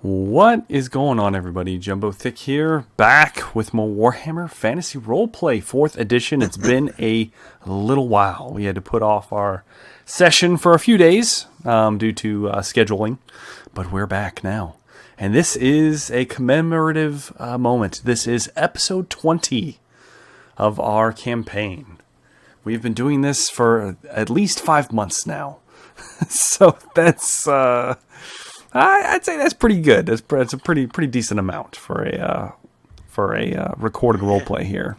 What is going on, everybody? Jumbo Thick here, back with more Warhammer Fantasy Roleplay 4th edition. It's been a little while. We had to put off our session for a few days due to scheduling, but we're back now. And this is a commemorative moment. This is episode 20 of our campaign. We've been doing this for at least 5 months now. So that's... I'd say that's pretty good. That's a pretty decent amount for a recorded roleplay here.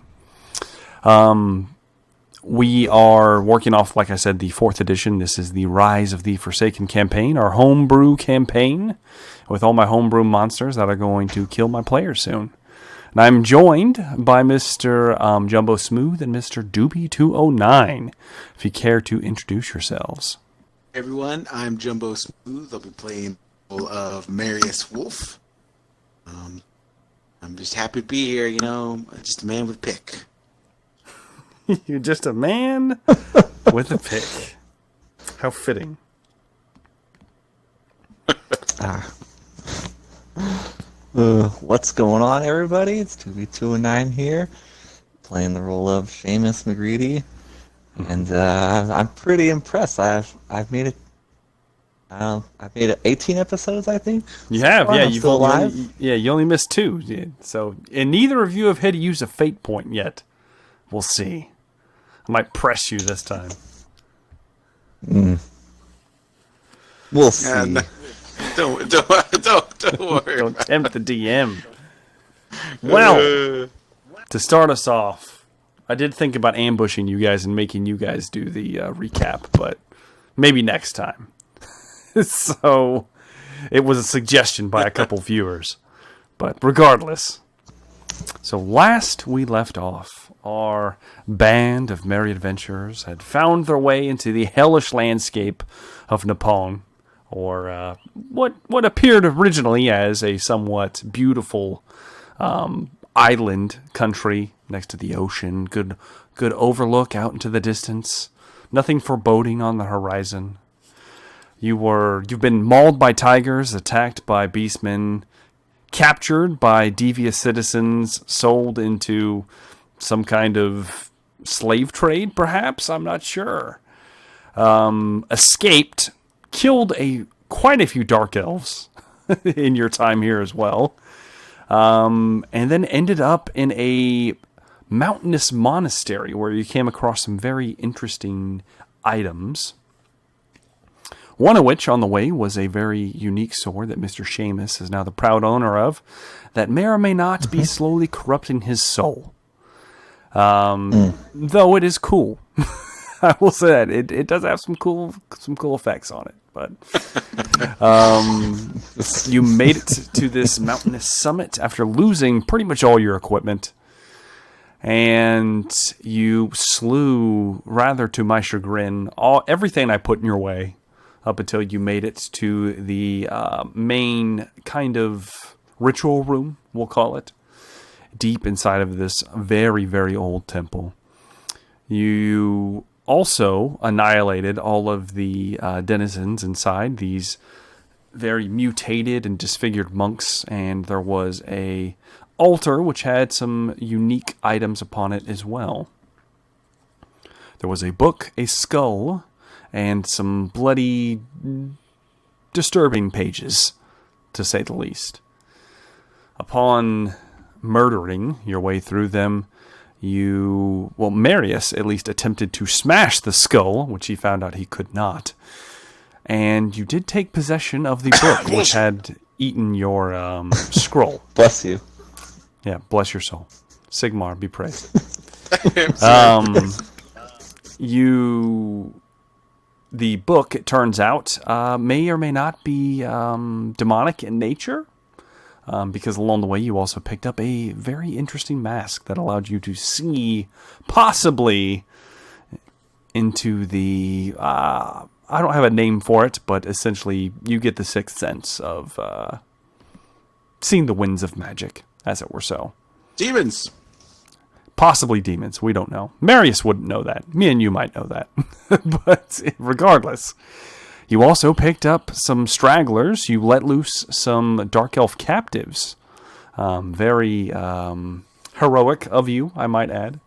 We are working off, like I said, the 4th edition. This is the Rise of the Forsaken campaign, our homebrew campaign, with all my homebrew monsters that are going to kill my players soon. And I'm joined by Mr. Jumbo Smooth and Mr. Doobie209. If you care to introduce yourselves. Hey everyone, I'm Jumbo Smooth. I'll be playing of Marius Wolf. I'm just happy to be here, just a man with a pick. You're just a man with a pick. How fitting. What's going on, everybody? It's 2v209 here, playing the role of Seamus McGreedy, and I'm pretty impressed. I've made it. I've made it 18 episodes, I think. You have, yeah. You've still alive. You only missed 2. Yeah. So, and neither of you have had to use a fate point yet. We'll see. I might press you this time. We'll see. No, don't worry. Don't tempt the DM. Well, to start us off, I did think about ambushing you guys and making you guys do the recap, but maybe next time. So, it was a suggestion by a couple viewers. But regardless. So, last we left off, our band of merry adventurers had found their way into the hellish landscape of Nippon, or what appeared originally as a somewhat beautiful island country next to the ocean. Good overlook out into the distance. Nothing foreboding on the horizon. You've been mauled by tigers, attacked by beastmen, captured by devious citizens, sold into some kind of slave trade, perhaps? I'm not sure. Escaped, killed quite a few dark elves in your time here as well, and then ended up in a mountainous monastery where you came across some very interesting items. One of which, on the way, was a very unique sword that Mr. Seamus is now the proud owner of, that may or may not be slowly corrupting his soul. Though it is cool. I will say that. It does have some cool effects on it. But you made it to this mountainous summit after losing pretty much all your equipment. And you slew, rather to my chagrin, everything I put in your way. Up until you made it to the main kind of ritual room, we'll call it, deep inside of this very, very old temple. You also annihilated all of the denizens inside, these very mutated and disfigured monks, and there was a altar which had some unique items upon it as well. There was a book, a skull, and some bloody, disturbing pages, to say the least. Upon murdering your way through them, Marius at least attempted to smash the skull, which he found out he could not. And you did take possession of the book, which had eaten your scroll. Bless you. Yeah, bless your soul. Sigmar, be praised. The book, it turns out, may or may not be demonic in nature, because along the way you also picked up a very interesting mask that allowed you to see, possibly, into the... I don't have a name for it, but essentially you get the sixth sense of seeing the winds of magic, as it were so. Demons! Possibly demons, we don't know. Marius wouldn't know that. Me and you might know that. But regardless, You also picked up some stragglers. You let loose some dark elf captives. Very heroic of you, I might add.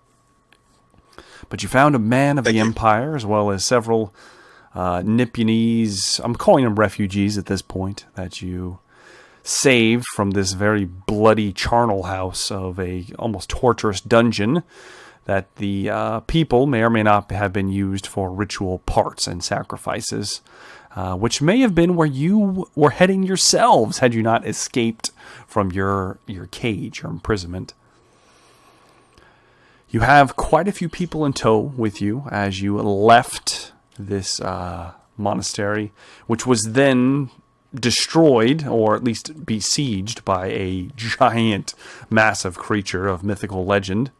But you found a man of the Empire, as well as several Nipponese, I'm calling them refugees at this point, that you saved from this very bloody charnel house of a almost torturous dungeon that the people may or may not have been used for ritual parts and sacrifices, which may have been where you were heading yourselves had you not escaped from your cage, your imprisonment. You have quite a few people in tow with you as you left this monastery, which was then destroyed, or at least besieged, by a giant, massive creature of mythical legend.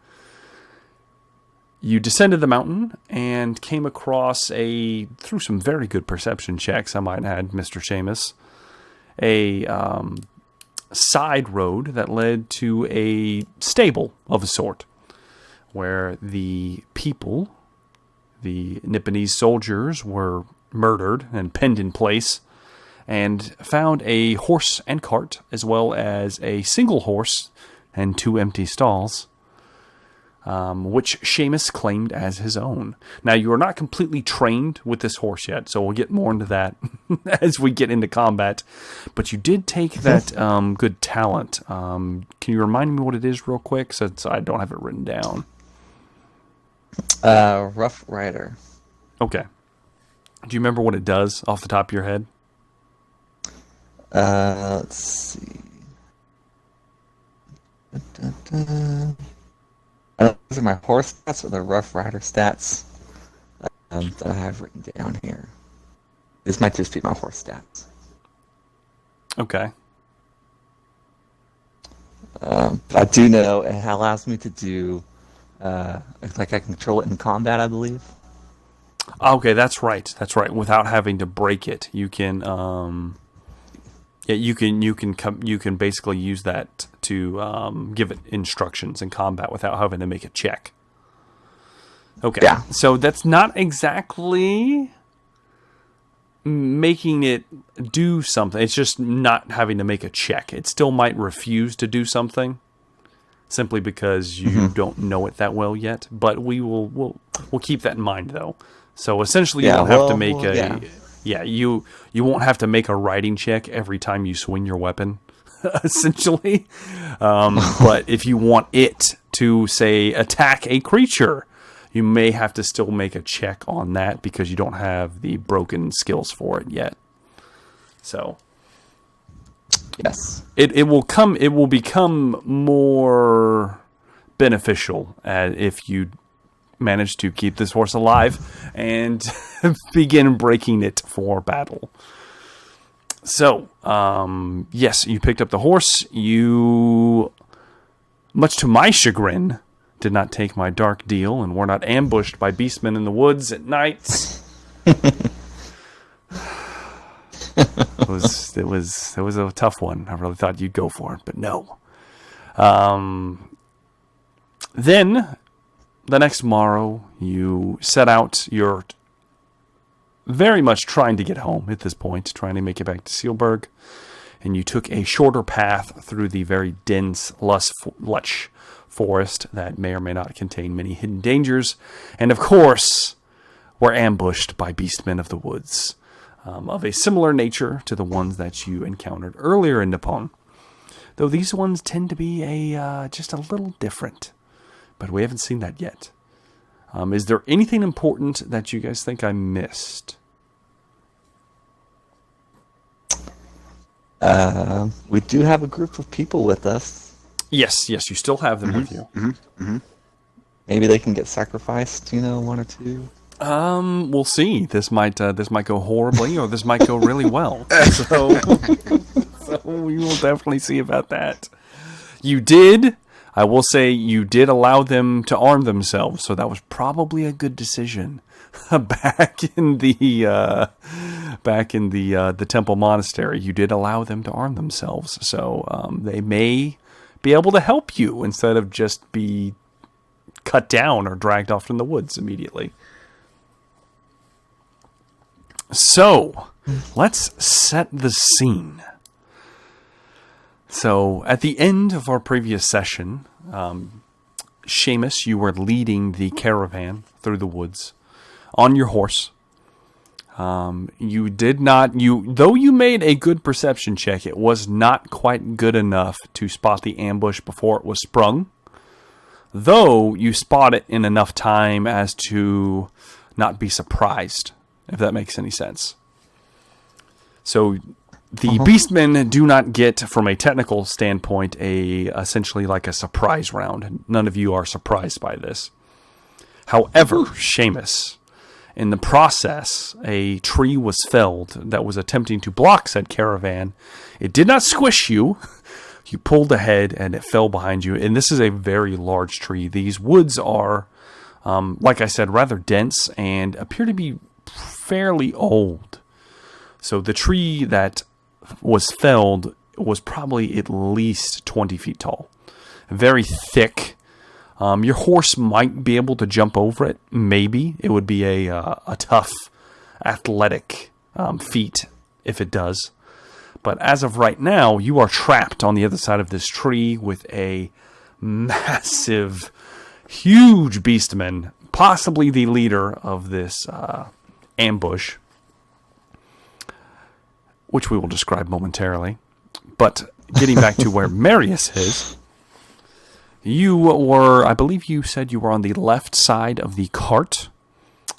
You descended the mountain and came across through some very good perception checks, I might add, Mr. Seamus, a side road that led to a stable of a sort, where the people, the Nipponese soldiers, were murdered and penned in place, and found a horse and cart, as well as a single horse and 2 empty stalls, which Seamus claimed as his own. Now, you are not completely trained with this horse yet, so we'll get more into that as we get into combat. But you did take that good talent. Can you remind me what it is real quick, since I don't have it written down? Rough Rider. Okay. Do you remember what it does off the top of your head? Let's see. Those are my horse stats or the Rough Rider stats that I have written down here. This might just be my horse stats. Okay. But I do know it allows me to do, like I control it in combat, I believe. Okay, that's right. That's right. Without having to break it, you can. You can basically use that to give it instructions in combat without having to make a check. Okay. Yeah. So that's not exactly making it do something. It's just not having to make a check. It still might refuse to do something simply because you don't know it that well yet. But we'll keep that in mind though. So essentially, you don't have to make you won't have to make a riding check every time you swing your weapon, essentially. But if you want it to, say, attack a creature, you may have to still make a check on that because you don't have the broken skills for it yet. So, yes, it will become more beneficial if you manage to keep this horse alive and begin breaking it for battle. So, yes, you picked up the horse. You, much to my chagrin, did not take my dark deal and were not ambushed by beastmen in the woods at night. It was a tough one. I really thought you'd go for it, but no. Then the next morrow, you set out. You're very much trying to get home at this point, trying to make it back to Sealburg. And you took a shorter path through the very dense, lush forest that may or may not contain many hidden dangers. And of course, were ambushed by beastmen of the woods, of a similar nature to the ones that you encountered earlier in Nippon. Though these ones tend to be just a little different. But we haven't seen that yet. Is there anything important that you guys think I missed? We do have a group of people with us. Yes, you still have them with you. Maybe they can get sacrificed, 1 or 2. We'll see. This might go horribly, or this might go really well. So we will definitely see about that. I will say you did allow them to arm themselves, so that was probably a good decision. Back in the temple monastery, you did allow them to arm themselves, so they may be able to help you instead of just be cut down or dragged off in the woods immediately. So, let's set the scene. So, at the end of our previous session, Seamus, you were leading the caravan through the woods on your horse. Though you made a good perception check, it was not quite good enough to spot the ambush before it was sprung. Though you spot it in enough time as to not be surprised, if that makes any sense. So the beastmen do not get, from a technical standpoint, essentially like a surprise round. None of you are surprised by this. However, Seamus, in the process, a tree was felled that was attempting to block said caravan. It did not squish you. You pulled ahead and it fell behind you. And this is a very large tree. These woods are, like I said, rather dense and appear to be fairly old. So the tree that was felled was probably at least 20 feet tall. Very thick. Your horse might be able to jump over it. Maybe. It would be a tough, athletic feat if it does. But as of right now, you are trapped on the other side of this tree with a massive, huge beastman, possibly the leader of this ambush, which we will describe momentarily. But getting back to where Marius is, you were, I believe you said you were on the left side of the cart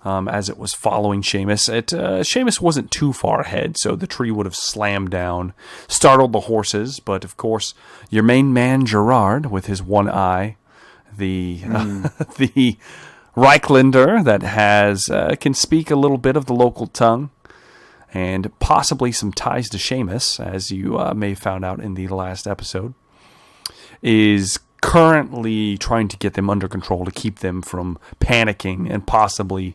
as it was following Seamus. Seamus wasn't too far ahead, so the tree would have slammed down, startled the horses, but of course, your main man, Gerard, with his one eye, the Reichlander that can speak a little bit of the local tongue, and possibly some ties to Seamus, as you may have found out in the last episode, is currently trying to get them under control to keep them from panicking and possibly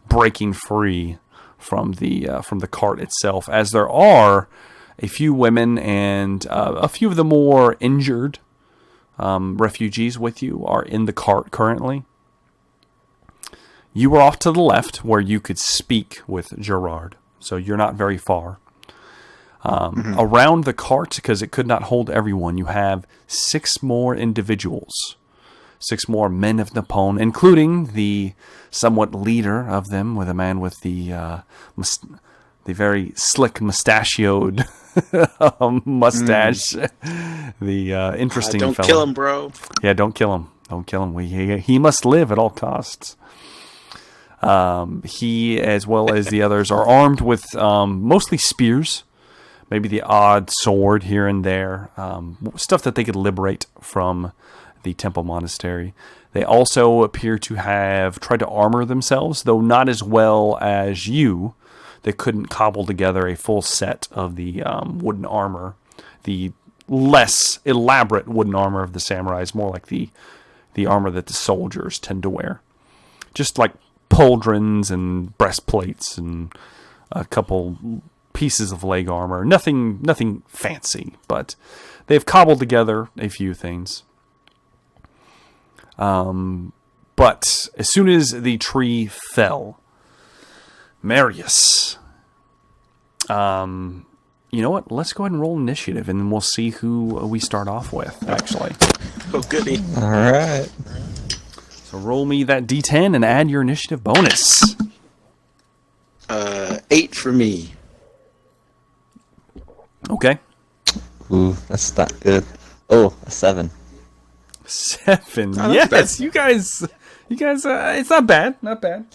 breaking free from the cart itself, as there are a few women and a few of the more injured refugees with you are in the cart currently. You were off to the left where you could speak with Gerard, so you're not very far. Around the cart, because it could not hold everyone, you have 6 more individuals. 6 more men of Nippon, including the somewhat leader of them, with a man with the very slick mustachioed mustache. The interesting don't fellow. Kill him, bro. Yeah, don't kill him. Don't kill him. He must live at all costs. He, as well as the others, are armed with mostly spears. Maybe the odd sword here and there. Stuff that they could liberate from the temple monastery. They also appear to have tried to armor themselves, though not as well as you. They couldn't cobble together a full set of the wooden armor. The less elaborate wooden armor of the samurai is more like the armor that the soldiers tend to wear. Just like pauldrons and breastplates and a couple pieces of leg armor. Nothing fancy, but they've cobbled together a few things. But as soon as the tree fell, Marius, you know what? Let's go ahead and roll initiative, and then we'll see who we start off with, actually. Oh, goody. All right. So roll me that D10 and add your initiative bonus. 8 for me. Okay. Ooh, that's not good. Oh, a 7. 7. Oh, Yes, bad. you guys. It's not bad. Not bad.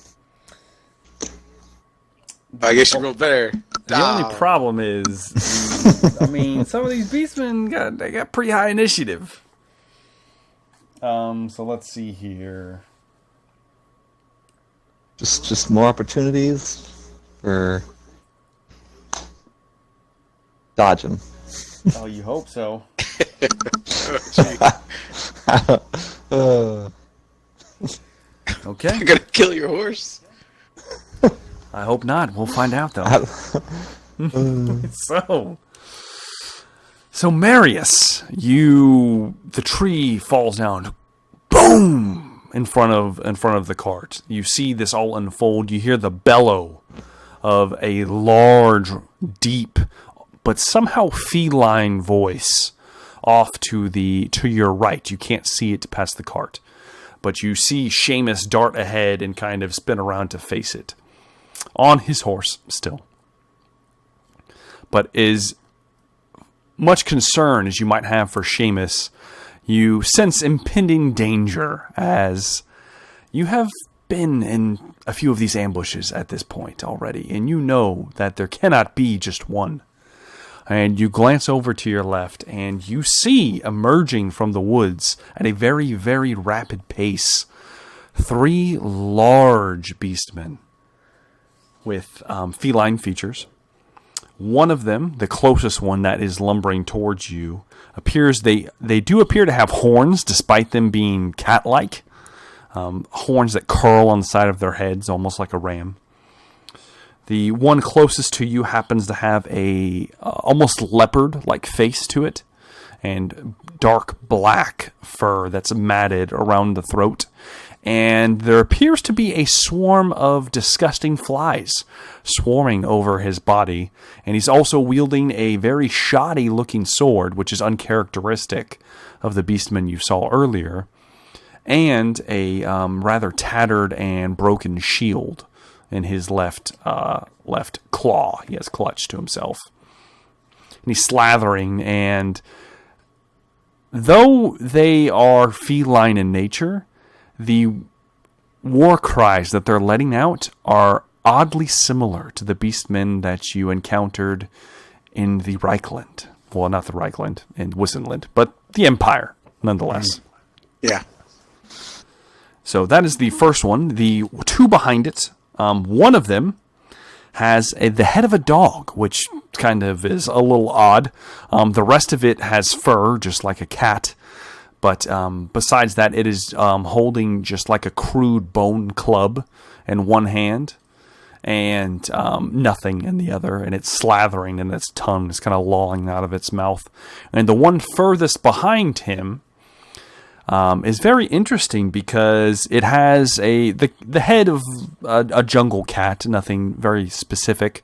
I guess you rolled better. The only problem is, I mean, some of these beastmen got pretty high initiative. So let's see here. Just more opportunities for dodging. Oh, you hope so. Okay. I'm gonna kill your horse. I hope not. We'll find out, though. So Marius, the tree falls down, boom, in front of the cart. You see this all unfold. You hear the bellow of a large, deep, but somehow feline voice off to your right. You can't see it past the cart, but you see Seamus dart ahead and kind of spin around to face it, on his horse still, but is much concern as you might have for Seamus. You sense impending danger as you have been in a few of these ambushes at this point already, and you know that there cannot be just one. And you glance over to your left, and you see emerging from the woods at a very, very rapid pace 3 large beastmen with feline features. One of them, the closest one that is lumbering towards you, they do appear to have horns, despite them being cat-like. Horns that curl on the side of their heads, almost like a ram. The one closest to you happens to have a almost leopard-like face to it, and dark black fur that's matted around the throat. And there appears to be a swarm of disgusting flies swarming over his body. And he's also wielding a very shoddy-looking sword, which is uncharacteristic of the beastmen you saw earlier, and a rather tattered and broken shield in his left claw. He has clutched to himself. And he's slathering, and though they are feline in nature, the war cries that they're letting out are oddly similar to the beastmen that you encountered in the Reichland. Well, not the Reichland, in Wissenland, but the Empire, nonetheless. Yeah. So that is the first one. The 2 behind it, one of them has the head of a dog, which kind of is a little odd. The rest of it has fur, just like a cat. But besides that, it is holding just like a crude bone club in one hand and nothing in the other. And it's slathering in its tongue. It's kind of lolling out of its mouth. And the one furthest behind him is very interesting because it has the head of a jungle cat, nothing very specific.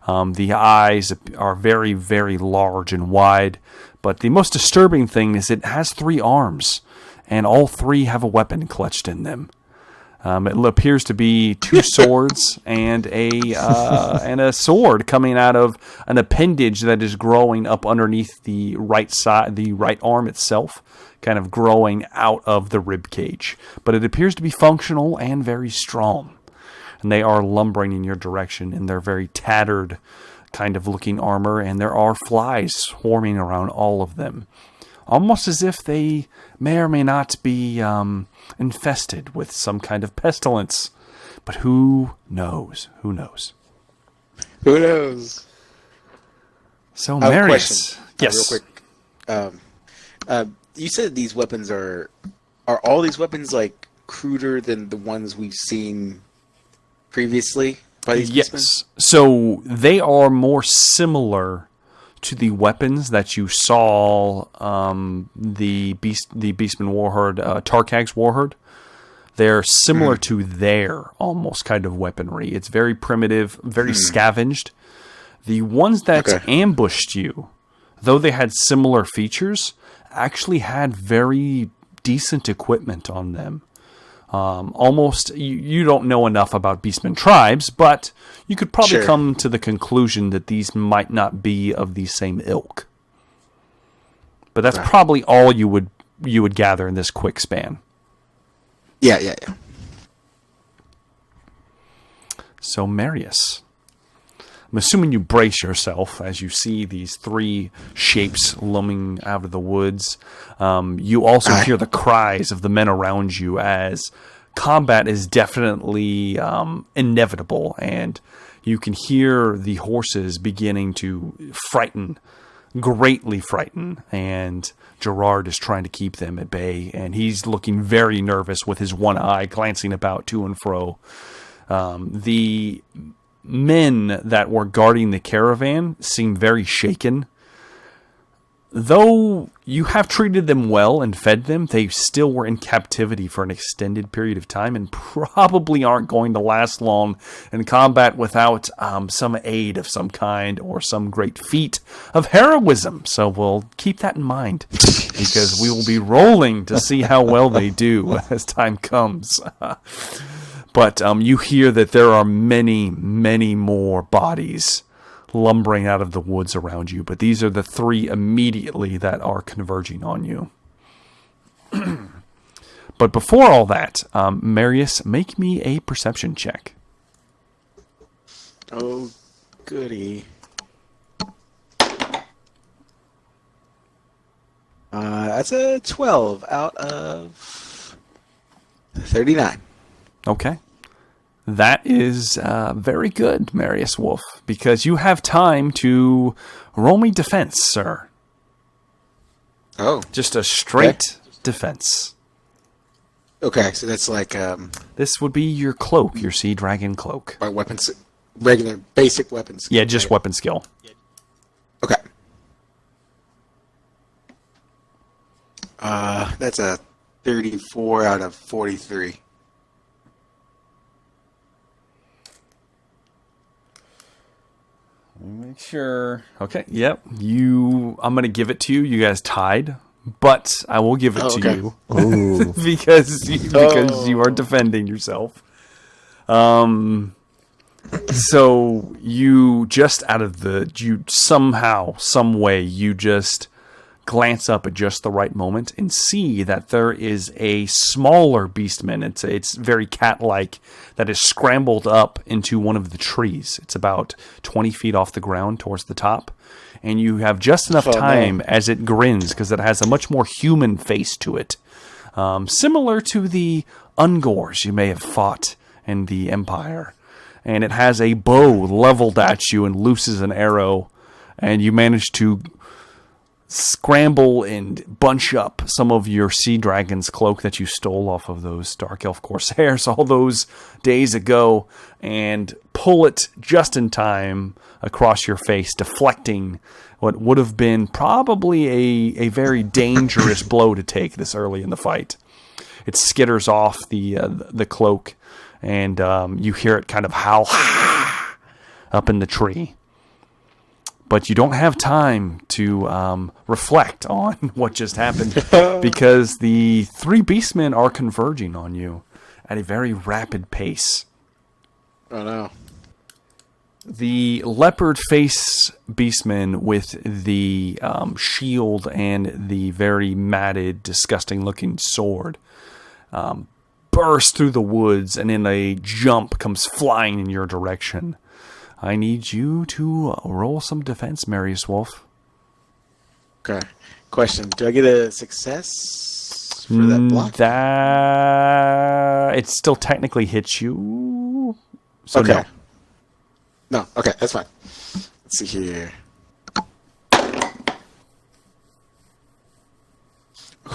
The eyes are very, very large and wide. But the most disturbing thing is it has 3 arms, and all 3 have a weapon clutched in them. It appears to be 2 swords and a sword coming out of an appendage that is growing up underneath the right side, the right arm itself, kind of growing out of the rib cage. But it appears to be functional and very strong. And they are lumbering in your direction in their very tattered kind of looking armor, and there are flies swarming around all of them, almost as if they may or may not be infested with some kind of pestilence. But who knows? Who knows? Who knows? So, I have a Marius, question, yes. real quick. You said these weapons are all these weapons like cruder than the ones we've seen previously? Yes. So they are more similar to the weapons that you saw the Beastman Warhorde, Tarkag's Warhorde. They're similar to their almost kind of weaponry. It's very primitive, very scavenged. The ones that ambushed you, though they had similar features, actually had very decent equipment on them. Almost, you don't know enough about Beastmen tribes, but you could probably come to the conclusion that these might not be of the same ilk. But that's probably all you would gather in this quick span. Yeah. So, Marius, I'm assuming you brace yourself as you see these 3 shapes looming out of the woods. You also hear the cries of the men around you as combat is definitely inevitable, and you can hear the horses beginning to greatly frighten, and Gerard is trying to keep them at bay, and he's looking very nervous with his one eye glancing about to and fro. The men that were guarding the caravan seem very shaken. Though you have treated them well and fed them, they still were in captivity for an extended period of time and probably aren't going to last long in combat without some aid of some kind or some great feat of heroism. So we'll keep that in mind because we will be rolling to see how well they do as time comes. But you hear that there are many, many more bodies lumbering out of the woods around you, but these are the three immediately that are converging on you. But before all that, Marius, make me a perception check. Oh, goody. That's a 12 out of 39. Okay. That is very good, Marius Wolf, because you have time to roll me defense, sir. Oh. Just a straight defense. Okay, so that's like... This would be your cloak, your Sea Dragon cloak. my weapons, regular, basic weapons. Yeah, just weapon skill. Okay. That's a 34 out of 43. Make sure. Okay, yep. I'm going to give it to you. You guys tied, but I will give it to you because you are defending yourself. So you just somehow, some way, you just glance up at just the right moment and see that there is a smaller beastman. It's very cat-like that is scrambled up into one of the trees. It's about 20 feet off the ground towards the top. And you have just enough time as it grins because it has a much more human face to it. Similar to the Ungors you may have fought in the Empire. And it has a bow leveled at you and looses an arrow. And you manage to scramble and bunch up some of your Sea Dragon's cloak that you stole off of those Dark Elf Corsairs all those days ago and pull it just in time across your face, deflecting what would have been probably a very dangerous blow to take this early in the fight. It skitters off the cloak, and you hear it kind of howl up in the tree. But you don't have time to reflect on what just happened because the three beastmen are converging on you at a very rapid pace. Oh, no. The leopard face beastman with the shield and the very matted, disgusting-looking sword bursts through the woods and in a jump comes flying in your direction. I need you to roll some defense, Marius Wolf. Okay. Question. Do I get a success for that block? It still technically hits you. So okay. No. No. Okay, that's fine. Let's see here.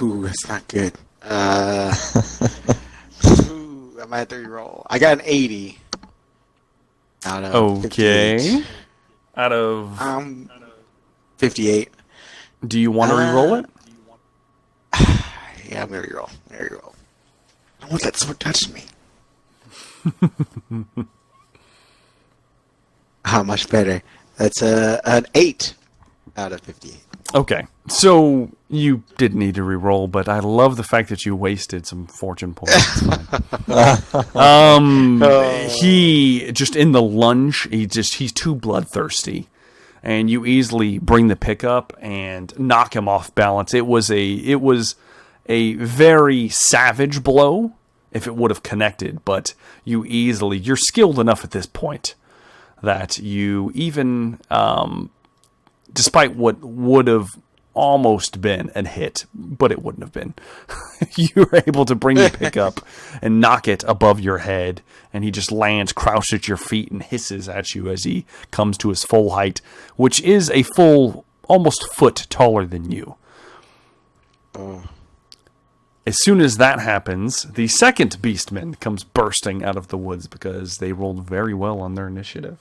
Ooh, that's not good. I might have to reroll. I got an 80. Out of 58. Out of 58. Do you want to re-roll it? Yeah, I'm gonna re-roll. I don't want that sword touching me. How much better? That's an 8 out of 58. Okay, so you did need to re-roll, but I love the fact that you wasted some fortune points. He just in the lunge, he's too bloodthirsty, and you easily bring the pick up and knock him off balance. It was a very savage blow if it would have connected, but you're skilled enough at this point that you even despite what would have almost been a hit, but it wouldn't have been. You were able to bring the pick up and knock it above your head, and he just lands crouched at your feet and hisses at you as he comes to his full height, which is a full, almost foot taller than you. Oh. As soon as that happens, the second beastman comes bursting out of the woods because they rolled very well on their initiative.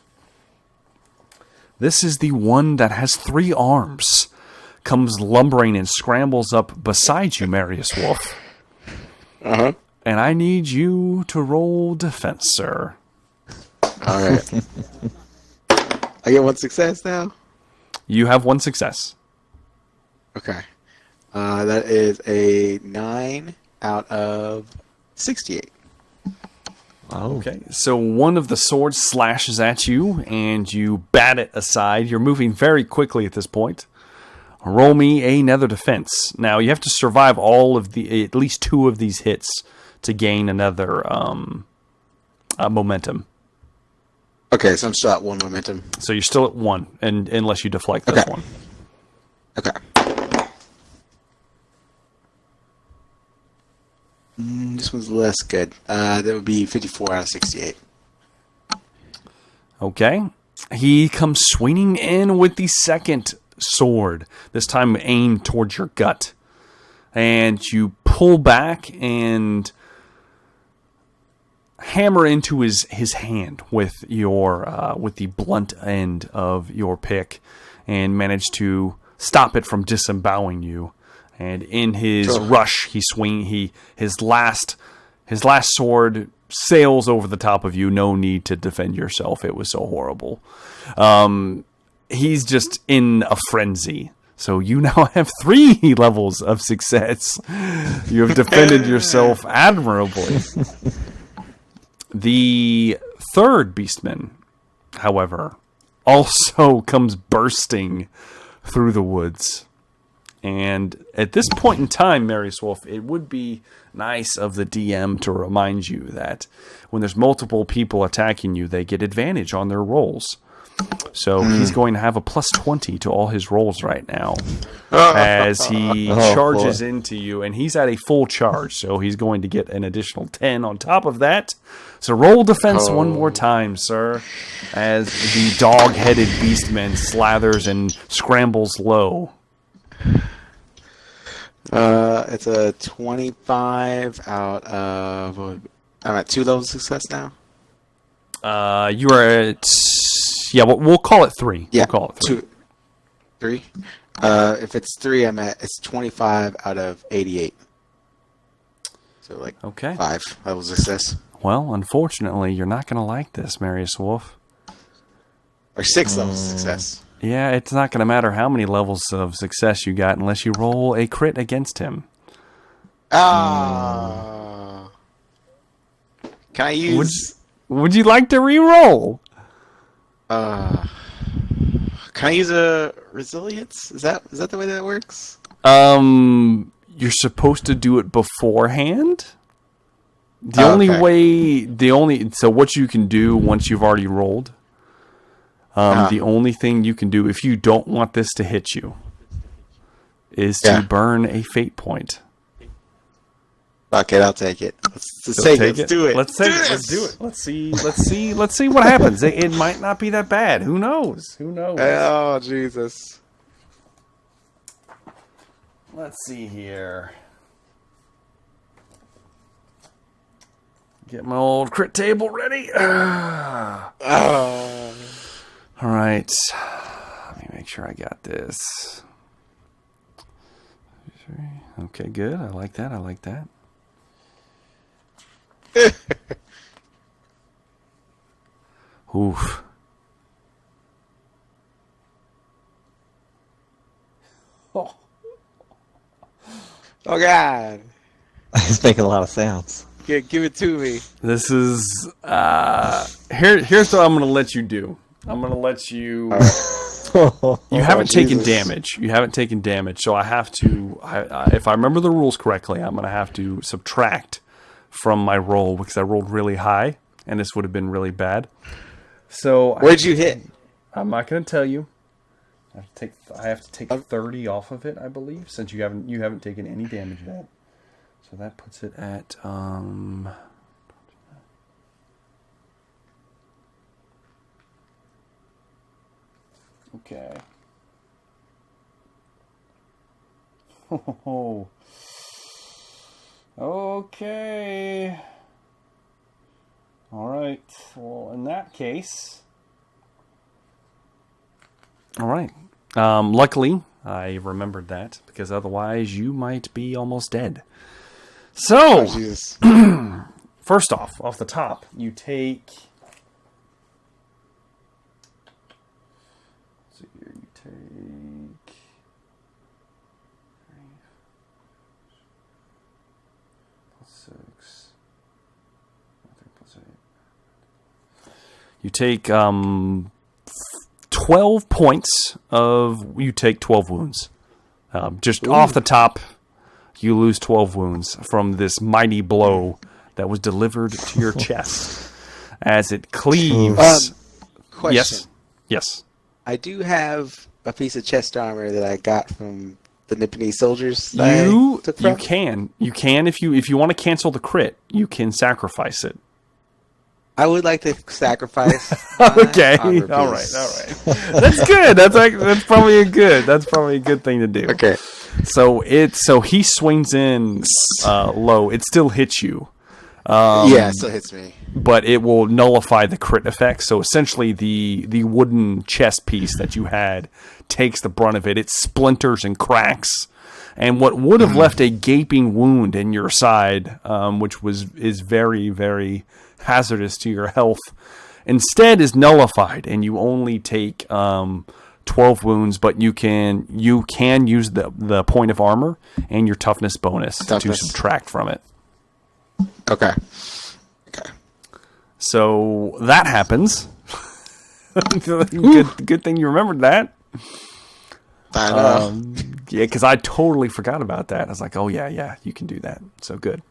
This is the one that has 3 arms. comes lumbering and scrambles up beside you, Marius Wolf. Uh-huh. And I need you to roll defense, sir. All right. I get 1 success now? You have 1 success. Okay. That is a 9 out of 68. Oh. Okay, so one of the swords slashes at you, and you bat it aside. You're moving very quickly at this point. Roll me another defense. Now, you have to survive at least 2 of these hits to gain another momentum. Okay, so I'm still at 1 momentum. So you're still at 1, and unless you deflect this one. Okay. This one's less good. That would be 54 out of 68. Okay. He comes swinging in with the second sword, this time aimed towards your gut. And you pull back and hammer into his hand with the blunt end of your pick and manage to stop it from disemboweling you. And in his rush, his last sword sails over the top of you. No need to defend yourself. It was so horrible. He's just in a frenzy. So you now have 3 levels of success. You have defended yourself admirably. The third beastman, however, also comes bursting through the woods. And at this point in time, Marius Wolf, it would be nice of the DM to remind you that when there's multiple people attacking you, they get advantage on their rolls. So he's going to have a plus 20 to all his rolls right now as he charges into you. And he's at a full charge, so he's going to get an additional 10 on top of that. So roll defense one more time, sir, as the dog-headed beastman slathers and scrambles low. It's a 25 out of... I'm at 2 levels of success now? You are at... Yeah, we'll call it 3. Yeah, we'll call it 3. 3? If it's 3, it's 25 out of 88. So, okay. 5 levels of success. Well, unfortunately, you're not going to like this, Marius Wolf. Or 6 levels of success. Yeah, it's not going to matter how many levels of success you got unless you roll a crit against him. Can I use... Would you like to re-roll? Can I use a resilience? Is that the way that works? You're supposed to do it beforehand. So what you can do once you've already rolled, the only thing you can do if you don't want this to hit you is to burn a fate point. Fuck it, I'll take it. Let's take it. Let's do it. Let's do it. Let's see what happens. It might not be that bad. Who knows? Oh, Jesus. Let's see here. Get my old crit table ready. All right. Let me make sure I got this. Okay, good. I like that. Oof. Oh God. He's making a lot of sounds. Give it to me. This is here's what I'm going to let you do. I'm going to let you You haven't taken damage. You haven't taken damage, so I have to if I remember the rules correctly, I'm going to have to subtract from my roll because I rolled really high and this would have been really bad. So where'd you hit? I'm not going to tell you. I have to take 30 off of it, I believe, since you haven't taken any damage yet. So that puts it at okay. Oh. Okay. All right. Well, in that case, all right. Luckily, I remembered that because otherwise you might be almost dead. So, Jesus. first off the top, you take... So here you take... 6... 3 + 8. You take 12 points of... You take 12 wounds. Just off the top, you lose 12 wounds from this mighty blow that was delivered to your chest as it cleaves. Question. Yes. I do have a piece of chest armor that I got from the Nipponese soldiers. That I took from. You can if you want to cancel the crit, you can sacrifice it. I would like to sacrifice. Okay, armor all piece. right. That's good. That's probably a good thing to do. Okay. So he swings in low. It still hits you. Yeah, it still hits me. But it will nullify the crit effect. So essentially, the wooden chest piece that you had takes the brunt of it. It splinters and cracks, and what would have left a gaping wound in your side, which is very, very hazardous to your health, instead is nullified, and you only take 12 wounds. But you can use the point of armor and your toughness bonus to subtract from it. Okay. So that happens. Good thing you remembered that. I know. Yeah, because I totally forgot about that. I was like, oh yeah, you can do that. So good.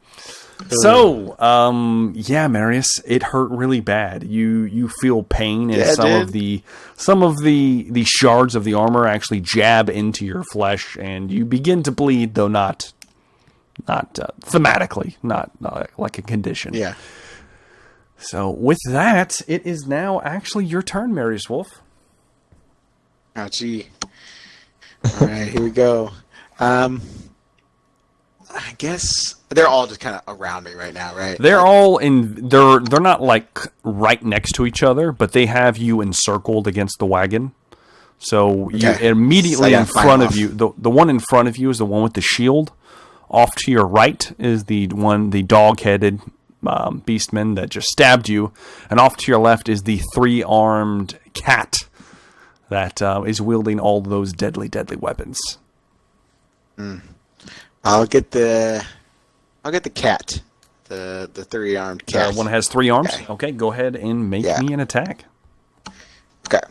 So, yeah, Marius, it hurt really bad. You feel pain, and some of the shards of the armor actually jab into your flesh, and you begin to bleed, though not thematically, not like a condition. Yeah. So with that, it is now actually your turn, Marius Wolf. Oh, gee. All right, here we go. I guess they're all just kind of around me right now, right? They're all in. They're not like right next to each other, but they have you encircled against the wagon. So you immediately in front of you. The one in front of you is the one with the shield. Off to your right is the dog-headed beastman that just stabbed you, and off to your left is the 3-armed cat that is wielding all those deadly weapons. I'll get the cat, the 3-armed cat. One has 3 arms. Okay, go ahead and make me an attack. Okay.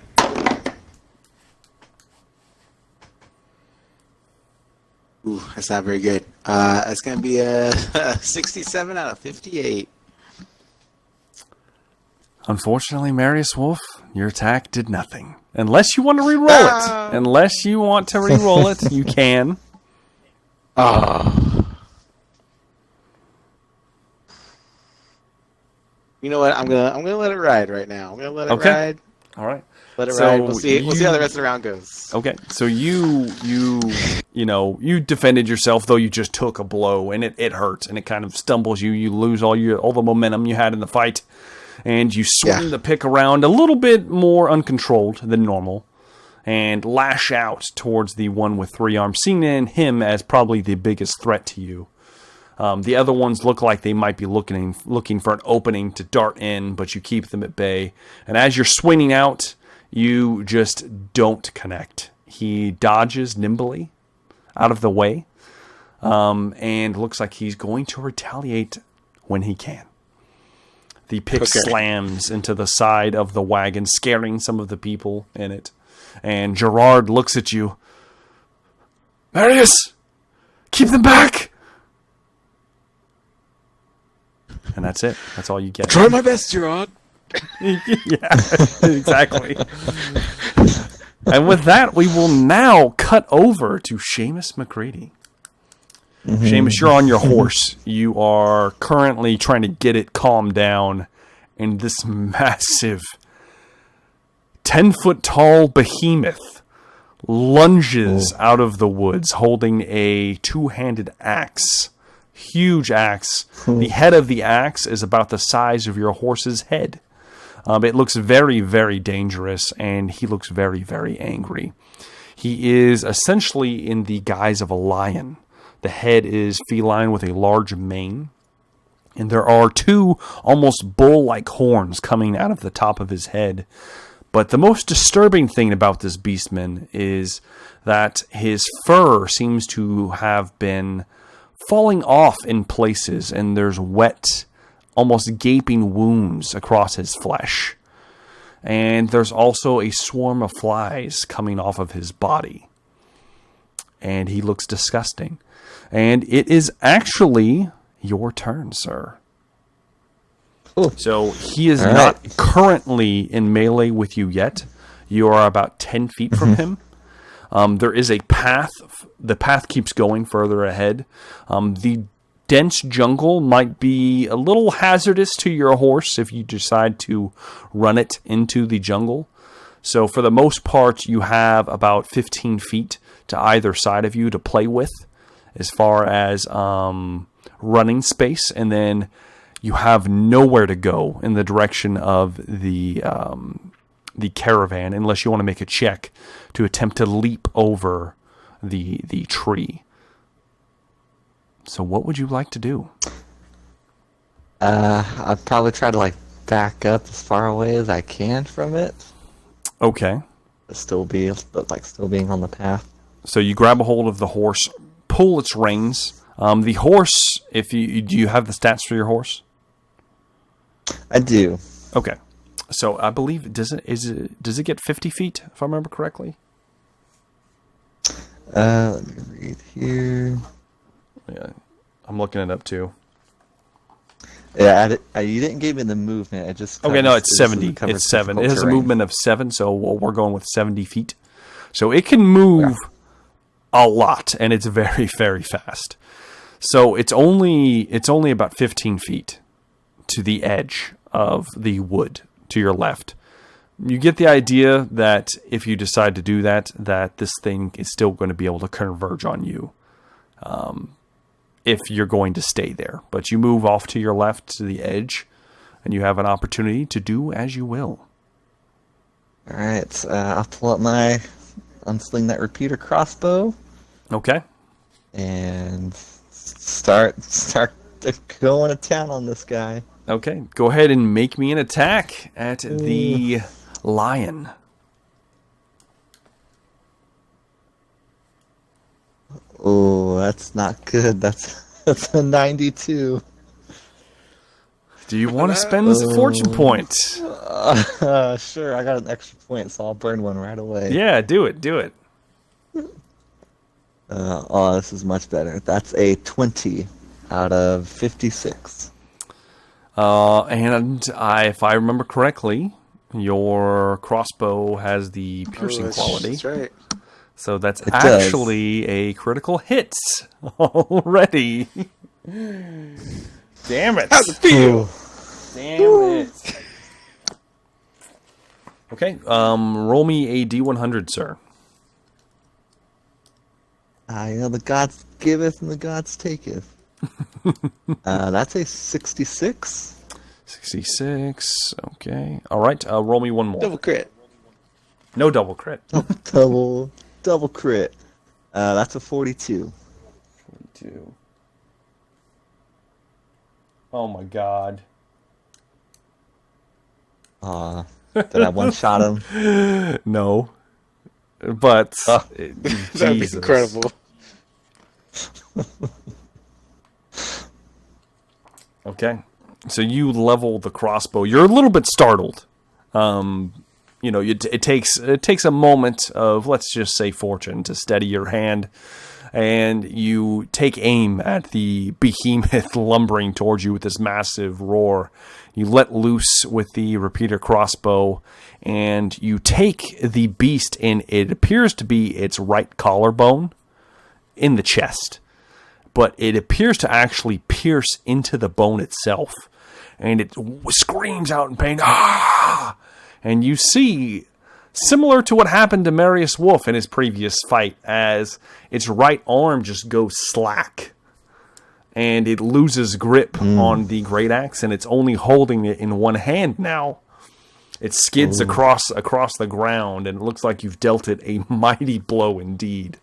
Ooh, that's not very good. It's going to be a 67 out of 58. Unfortunately, Marius Wolf, your attack did nothing. Unless you want to re-roll it. Unless you want to re-roll it, you can. You know what? I'm gonna let it ride right now. I'm gonna let it ride. All right. Let it ride. We'll see how the rest of the round goes. Okay. So you defended yourself, though you just took a blow, and it hurts, and it kind of stumbles you. You lose all the momentum you had in the fight, and you swing the pick around a little bit more uncontrolled than normal, and lash out towards the one with 3 arms, seeing in him as probably the biggest threat to you. The other ones look like they might be looking for an opening to dart in, but you keep them at bay. And as you're swinging out, you just don't connect. He dodges nimbly out of the way, and looks like he's going to retaliate when he can. The pick slams into the side of the wagon, scaring some of the people in it. And Gerard looks at you. Marius! Keep them back! And that's it. That's all you get. Try my best, Gerard. Yeah, exactly. And with that, we will now cut over to Seamus McCready. Seamus, you're on your horse. You are currently trying to get it calmed down, and this massive 10-foot-tall behemoth lunges out of the woods holding a 2-handed axe. Huge axe. The head of the axe is about the size of your horse's head. It looks very, very dangerous, and he looks very, very angry. He is essentially in the guise of a lion. The head is feline with a large mane. And there are two almost bull-like horns coming out of the top of his head. But the most disturbing thing about this beastman is that his fur seems to have been falling off in places, and there's wet, almost gaping wounds across his flesh. And there's also a swarm of flies coming off of his body. And he looks disgusting. And it is actually your turn, sir. Ooh. So he is All not right. currently in melee with you yet. You are about 10 feet from him. There is a path. The path keeps going further ahead. The dense jungle might be a little hazardous to your horse if you decide to run it into the jungle. So for the most part, you have about 15 feet to either side of you to play with as far as running space. And then you have nowhere to go in the direction of the caravan unless you want to make a check to attempt to leap over the tree. So what would you like to do? I'd probably try to back up as far away as I can from it. Okay. Still being on the path. So you grab a hold of the horse, pull its reins. The horse, do you have the stats for your horse? I do. Okay. So I believe does it get 50 feet if I remember correctly? Let me read here. Yeah, I'm looking it up too. Yeah, you didn't give me the movement. I just Okay, no, it's 70. It's 7. It has a movement of 7, so we're going with 70 feet. So it can move a lot, and it's very, very fast. So it's only about 15 feet to the edge of the wood to your left. You get the idea that if you decide to do that this thing is still going to be able to converge on you if you're going to stay there. But you move off to your left to the edge, and you have an opportunity to do as you will. All right, I'll pull up unsling that repeater crossbow. Okay. And start going to town on this guy. Okay, go ahead and make me an attack at the lion. Oh, that's not good. That's a 92. Do you want to spend this fortune point? Sure, I got an extra point, so I'll burn one right away. Yeah, do it. This is much better. That's a 20 out of 56. If I remember correctly, your crossbow has the piercing quality. That's right. So that's It actually a critical hit already. Damn it. How's it feel? Damn it. Okay, roll me a D100, sir. The gods giveth and the gods taketh. That's a 66. 66, okay. All right, roll me one more. Double crit. No double crit. Double crit. That's a 42. 42. Oh my god. Did I one-shot him? No. But That'd be Jesus. incredible. Okay. So you level the crossbow. You're a little bit startled. It takes a moment of, let's just say, fortune to steady your hand, and you take aim at the behemoth lumbering towards you with this massive roar. You let loose with the repeater crossbow, and you take the beast in, it appears to be its right collarbone in the chest, but it appears to actually pierce into the bone itself, and it screams out in pain, ah! And you see, similar to what happened to Marius Wolf in his previous fight, as its right arm just goes slack, and it loses grip on the great axe, and it's only holding it in one hand now. It skids across the ground, and it looks like you've dealt it a mighty blow indeed.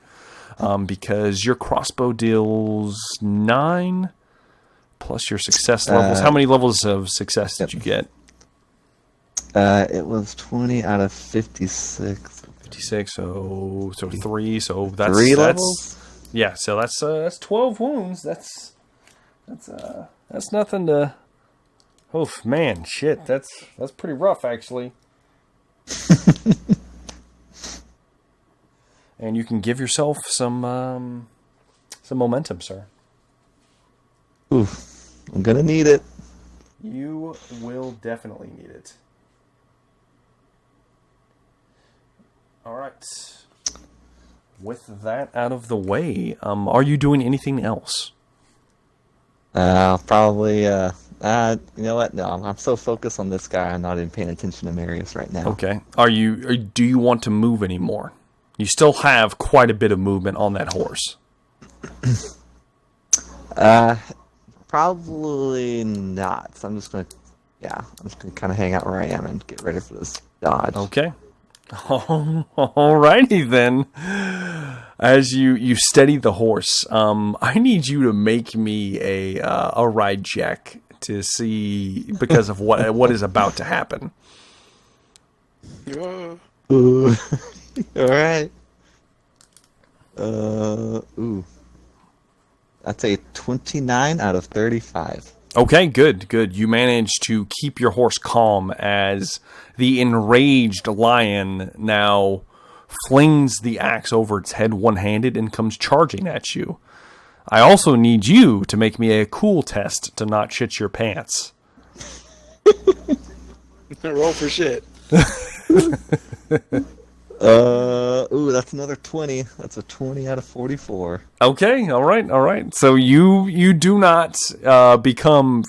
Because your crossbow deals 9 plus your success levels. How many levels of success did you get? It was 20 out of 56. 56, so 3. So that's 3 levels. Yeah, so that's 12 wounds. That's nothing to. Oh man, shit, that's pretty rough actually. And you can give yourself some momentum, sir. Ooh, I'm gonna need it. You will definitely need it. All right. With that out of the way, are you doing anything else? Probably. You know what? No, I'm so focused on this guy. I'm not even paying attention to Marius right now. Okay. Do you want to move anymore? You still have quite a bit of movement on that horse. Probably not. So I'm just gonna kind of hang out where I am and get ready for this dodge. Okay. Alrighty then. As you steady the horse, I need you to make me a ride check to see because of what is about to happen. Ooh. All right. Ooh. That's a 29 out of 35. Okay, good. You managed to keep your horse calm as the enraged lion now flings the axe over its head one-handed and comes charging at you. I also need you to make me a cool test to not shit your pants. Roll for shit. Ooh, that's another 20. That's a 20 out of 44. Okay, all right. So you do not become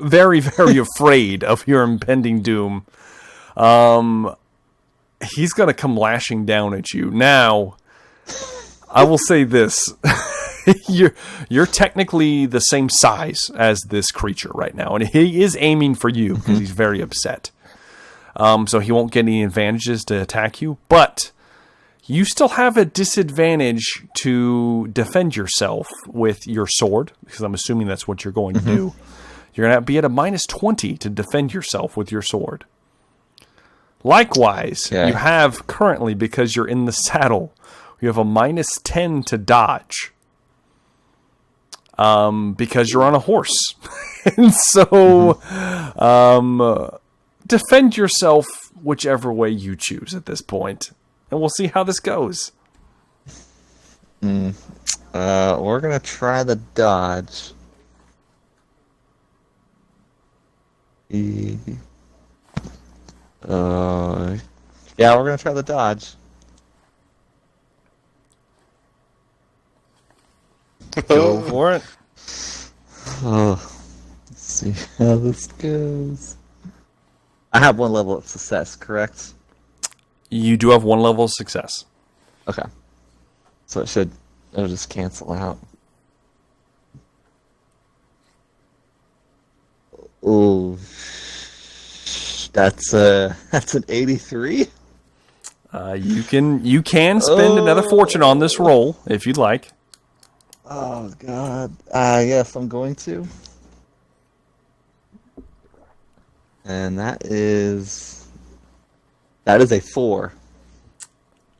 very, very afraid of your impending doom. He's going to come lashing down at you. Now, I will say this. You're technically the same size as this creature right now, and he is aiming for you because he's very upset. So he won't get any advantages to attack you, but you still have a disadvantage to defend yourself with your sword, because I'm assuming that's what you're going to do. You're going to be at a -20 to defend yourself with your sword. Likewise, you have currently, because you're in the saddle, you have a -10 to dodge. Because you're on a horse. And so, defend yourself whichever way you choose at this point. And we'll see how this goes. We're going to try the dodge. Yeah, we're going to try the dodge. Go for it. Oh, let's see how this goes. I have 1 level of success, correct? You do have 1 level of success. Okay. So it'll just cancel out. Ooh. That's an 83. You can spend another fortune on this roll if you'd like. Oh God. Yes, I'm going to. And that is a 4.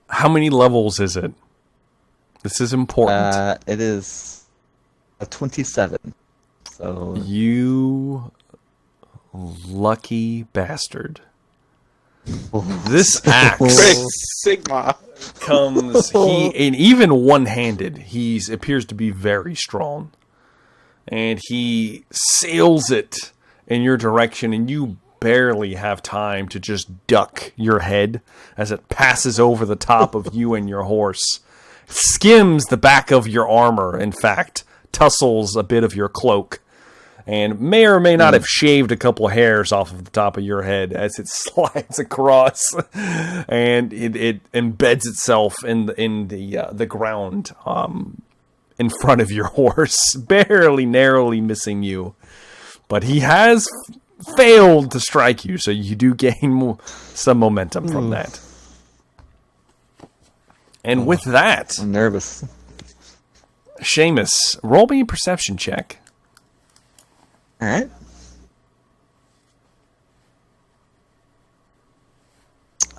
How many levels is it? This is important. It is a 27. So you lucky bastard. This axe Sigma comes and even one-handed, he appears to be very strong. And he sails it in your direction, and you barely have time to just duck your head as it passes over the top of you and your horse. Skims the back of your armor, in fact, tussles a bit of your cloak, and may or may not have shaved a couple hairs off of the top of your head as it slides across, and it embeds itself in the ground in front of your horse, barely, narrowly missing you. But he has failed to strike you, so you do gain some momentum from that. And with that, I'm nervous. Seamus, roll me a perception check. All right.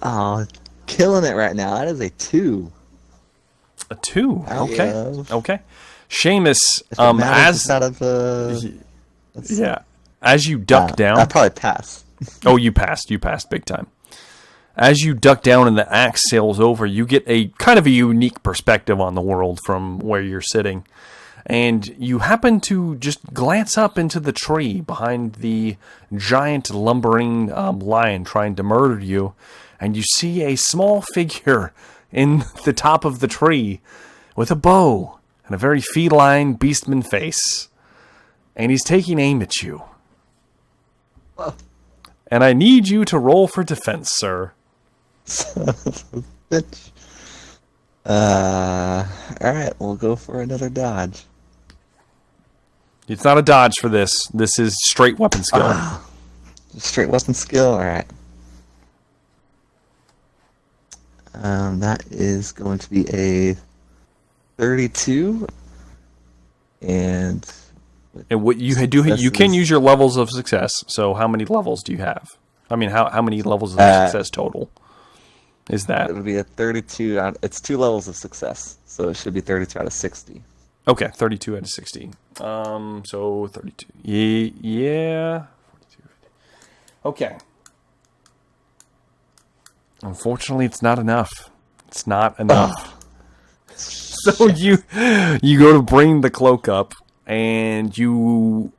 Oh, killing it right now. That is a 2. A 2. Okay. Yeah. Okay. Seamus, If it matters, it's out of as you duck down. I'll probably pass. Oh, you passed. You passed big time. As you duck down and the axe sails over, you get a kind of a unique perspective on the world from where you're sitting. And you happen to just glance up into the tree behind the giant lumbering lion trying to murder you. And you see a small figure in the top of the tree with a bow and a very feline beastman face. And he's taking aim at you. Whoa. And I need you to roll for defense, sir. Son of a bitch. Alright, we'll go for another dodge. It's not a dodge for this. This is straight weapon skill. Straight weapon skill, alright. That is going to be a 32. And what you do, you can use your levels of success. So how many levels do you have? I mean, how many levels of success total is that? It would be a 32 out. It's 2 levels of success, so it should be 32 out of 60. Okay, 32 out of 60. So 32. Yeah. 42. Okay. Unfortunately, it's not enough. It's not enough. So you go to bring the cloak up, and you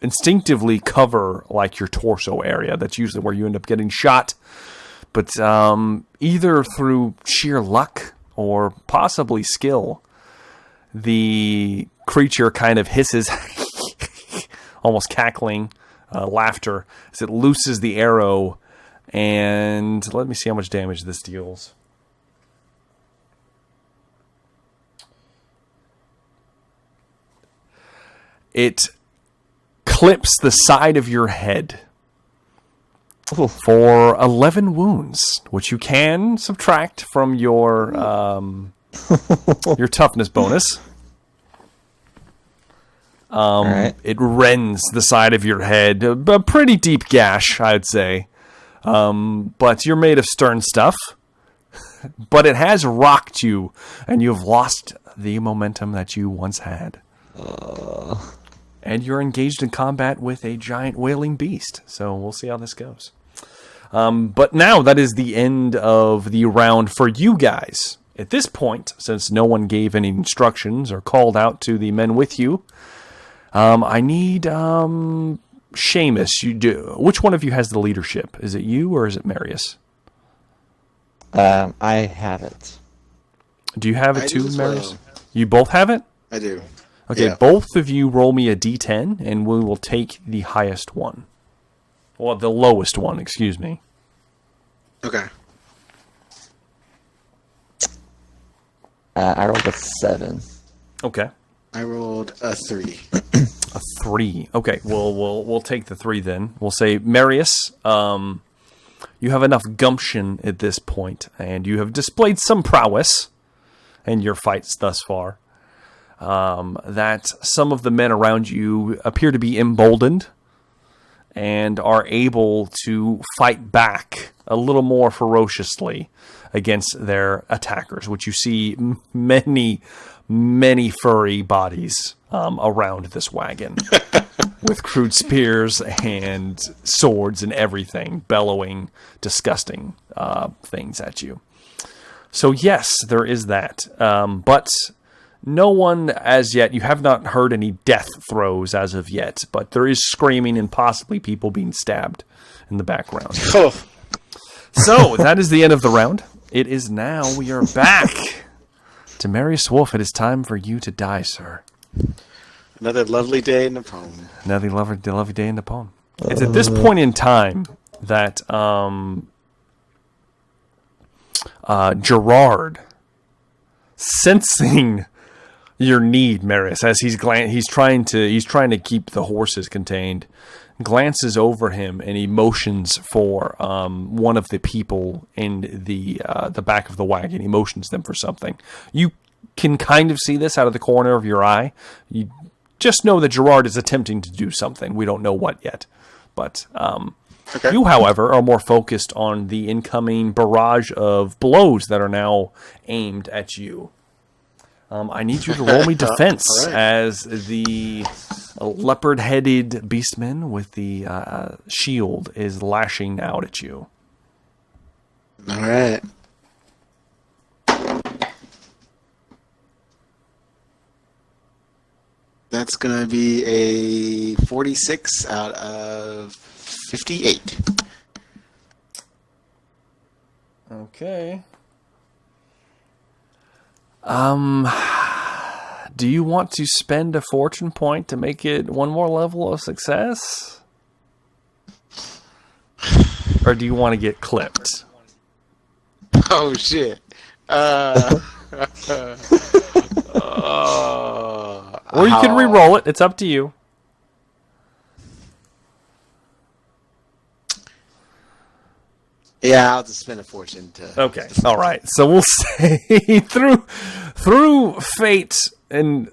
instinctively cover like your torso area. That's usually where you end up getting shot. But either through sheer luck or possibly skill, the creature kind of hisses, almost cackling laughter, as it looses the arrow. And let me see how much damage this deals. It clips the side of your head for 11 wounds, which you can subtract from your your toughness bonus. Right. It rends the side of your head, a pretty deep gash, I'd say. But you're made of stern stuff. But it has rocked you, and you've lost the momentum that you once had. And you're engaged in combat with a giant wailing beast. So we'll see how this goes. But now that is the end of the round for you guys. At this point, since no one gave any instructions or called out to the men with you, I need Seamus. Which one of you has the leadership? Is it you or is it Marius? I have it. Do you have it I too, do as Marius? well. You both have it? I do. Okay, Yeah. both of you roll me a d10, and we will take the highest one. Well, the lowest one, excuse me. Okay. I rolled a 7. Okay. I rolled a 3. A 3. Okay, we'll take the 3 then. We'll say, Marius, you have enough gumption at this point, and you have displayed some prowess in your fights thus far, that some of the men around you appear to be emboldened and are able to fight back a little more ferociously against their attackers, which you see many, many furry bodies around this wagon with crude spears and swords and everything, bellowing, disgusting things at you. So yes, there is that. But no one as yet, you have not heard any death throes as of yet, but there is screaming and possibly people being stabbed in the background. Oh. So that is the end of the round. It is now, we are back to Marius Wolf. It is time for you to die, sir. Another lovely day in the poem. Another lovely day in the poem. It's at this point in time that Gerard, sensing your need, Marius, as he's trying to keep the horses contained, glances over him and he motions for one of the people in the back of the wagon. He motions them for something. You can kind of see this out of the corner of your eye. You just know that Gerard is attempting to do something. We don't know what yet. But Okay. you, however, are more focused on the incoming barrage of blows that are now aimed at you. I need you to roll me defense All right. as the leopard-headed beastman with the shield is lashing out at you. All right. That's going to be a 46 out of 58. Okay. Do you want to spend a fortune point to make it one more level of success? Or do you want to get clipped? Oh, shit. Or you can re-roll it. It's up to you. Yeah, I'll just spend a fortune to... Okay. All right. So we'll say through fate, and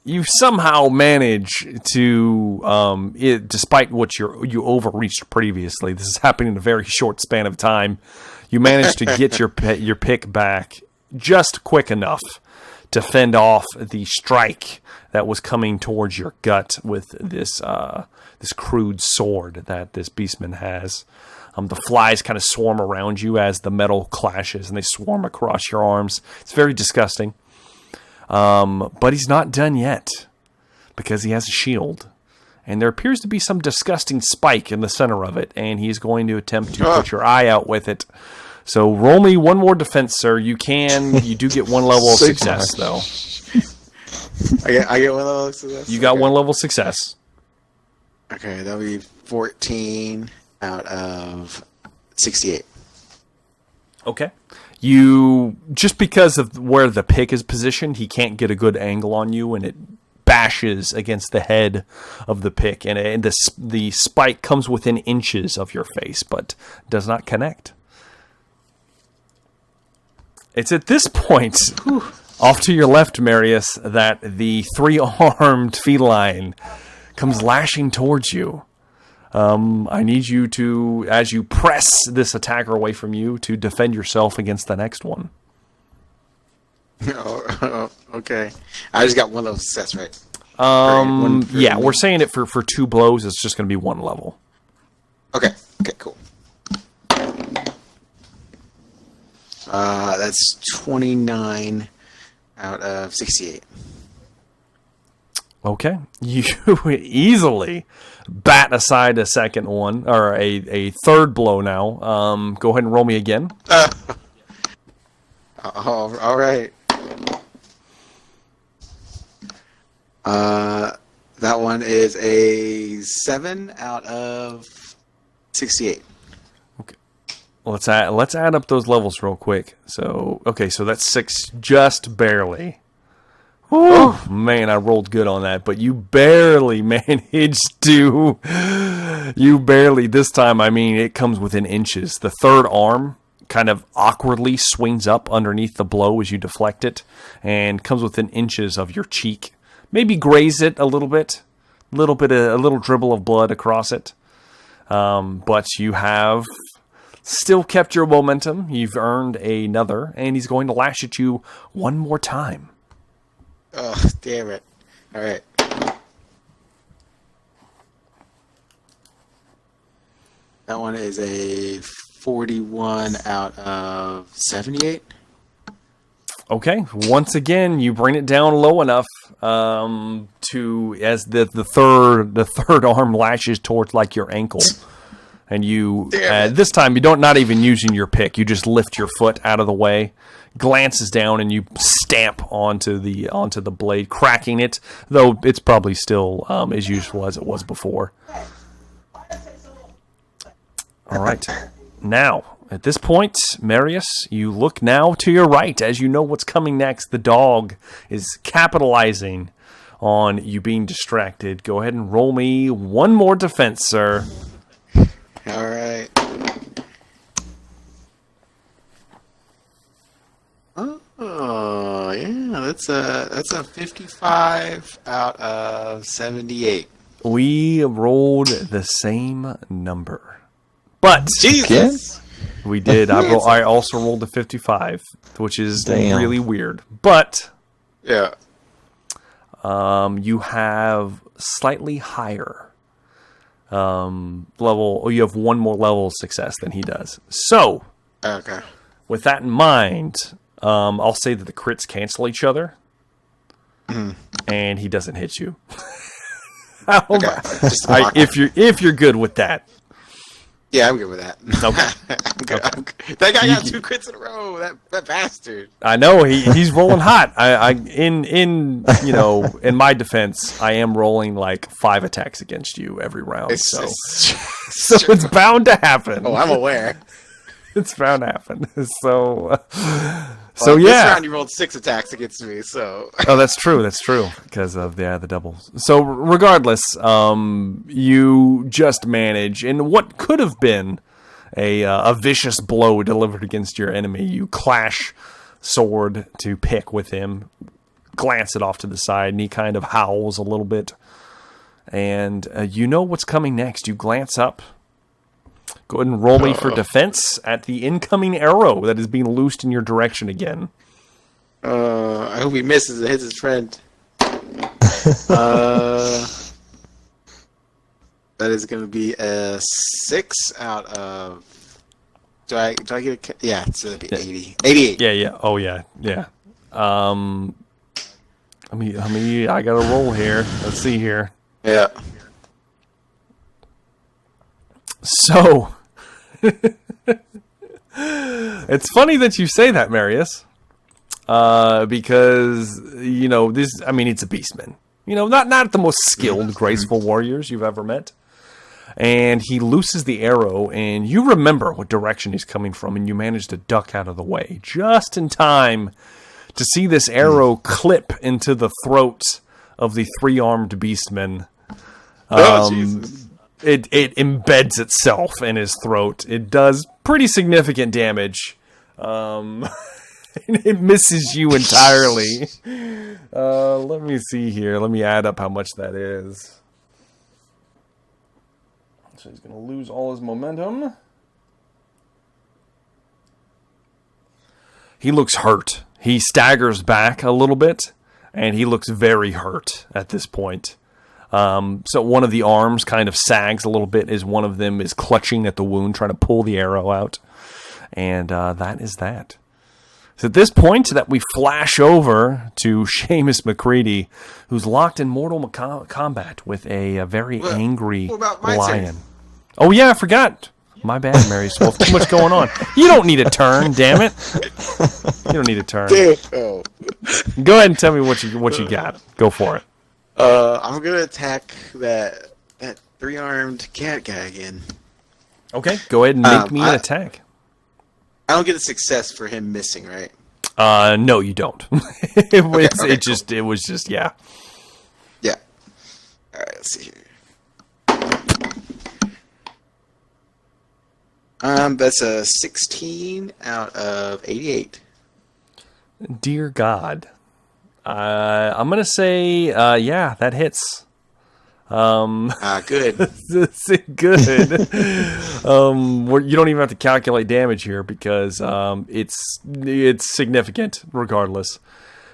you somehow manage to, despite what you overreached previously. This is happening in a very short span of time. You managed to get your pick back just quick enough to fend off the strike that was coming towards your gut with this crude sword that this beastman has. The flies kind of swarm around you as the metal clashes, and they swarm across your arms. It's very disgusting. But he's not done yet, because he has a shield. And there appears to be some disgusting spike in the center of it, and he's going to attempt to put your eye out with it. So roll me one more defense, sir. You do get one level of success, though. I get one level of success? You got one level of success. Okay, that'll be 14 out of 68. Okay. You, just because of where the pick is positioned, he can't get a good angle on you, and it bashes against the head of the pick, and the spike comes within inches of your face, but does not connect. It's at this point, off to your left, Marius, that the three-armed feline comes lashing towards you. I need you to, as you press this attacker away from you, to defend yourself against the next one. Okay. I just got one level of success, right? Yeah, we're saying it for 2 blows. It's just going to be 1 level. Okay, cool. That's 29 out of 68. Okay. You easily bat aside a second one, or a third blow now. Go ahead and roll me again. All right. That one is a 7 out of 68. Okay. Let's add up those levels real quick. So that's 6, just barely. Oh man, I rolled good on that, but you barely managed to. This time, I mean, it comes within inches. The third arm kind of awkwardly swings up underneath the blow as you deflect it, and comes within inches of your cheek. Maybe graze it a little bit, a little dribble of blood across it. But you have still kept your momentum. You've earned another, and he's going to lash at you one more time. Oh, damn it. All right. That one is a 41 out of 78. Okay. Once again, you bring it down low enough to as the third arm lashes towards like your ankle, and you this time you not even using your pick. You just lift your foot out of the way, glances down, and you stamp onto the blade, cracking it. Though it's probably still as useful as it was before. All right. Now, at this point, Marius, you look now to your right as you know what's coming next. The dog is capitalizing on you being distracted. Go ahead and roll me one more defense, sir. All right. Oh, yeah, that's a 55 out of 78. We rolled the same number. But Jesus! we did. I also rolled a 55, which is really weird. But Yeah. you have slightly higher level. You have one more level of success than he does. So, Okay. with that in mind, I'll say that the crits cancel each other, and he doesn't hit you. Okay. Just if you're good with that. Yeah, I'm good with that. Okay. I'm good. I'm good. That guy got 2 crits in a row. That bastard. I know he's rolling hot. In my defense, I am rolling like 5 attacks against you every round. So it's bound to happen. Oh, I'm aware. It's bound to happen. So Well, yeah. This round you rolled 6 attacks against me, so. Oh, that's true. That's true because of the doubles. So regardless, you just manage in what could have been a vicious blow delivered against your enemy. You clash sword to pick with him, glance it off to the side, and he kind of howls a little bit. And you know what's coming next. You glance up. Go ahead and roll me for defense at the incoming arrow that is being loosed in your direction again. I hope he misses and hits his friend. That is going to be a 6 out of. Do I get a? Yeah, it's going to be 80. 88. Yeah. Oh, yeah. I got a roll here. Let's see here. Yeah. So, it's funny that you say that, Marius, because it's a beastman. Not the most skilled, graceful warriors you've ever met. And he looses the arrow, and you remember what direction he's coming from, and you manage to duck out of the way just in time to see this arrow clip into the throat of the 3-armed beastman. Jesus. It embeds itself in his throat. It does pretty significant damage. It misses you entirely. Let me see here. Let me add up how much that is. So he's going to lose all his momentum. He looks hurt. He staggers back a little bit, and he looks very hurt at this point. So one of the arms kind of sags a little bit as one of them is clutching at the wound, trying to pull the arrow out. And that is that. It's at this point that we flash over to Seamus MacLeod, who's locked in mortal combat with a very angry lion. Turn? Oh, yeah, I forgot. My bad, Mary Wolf. Too much going on. You don't need a turn, damn it. You don't need a turn. Oh. Go ahead and tell me what you got. Go for it. I'm gonna attack that 3-armed cat guy again. Okay, go ahead and make me an attack. I don't get a success for him missing, right? No, you don't. It was just yeah. Yeah. All right, let's see here. That's a 16 out of 88. Dear God. I'm going to say, yeah, that hits. Good. Good. You don't even have to calculate damage here because it's significant regardless.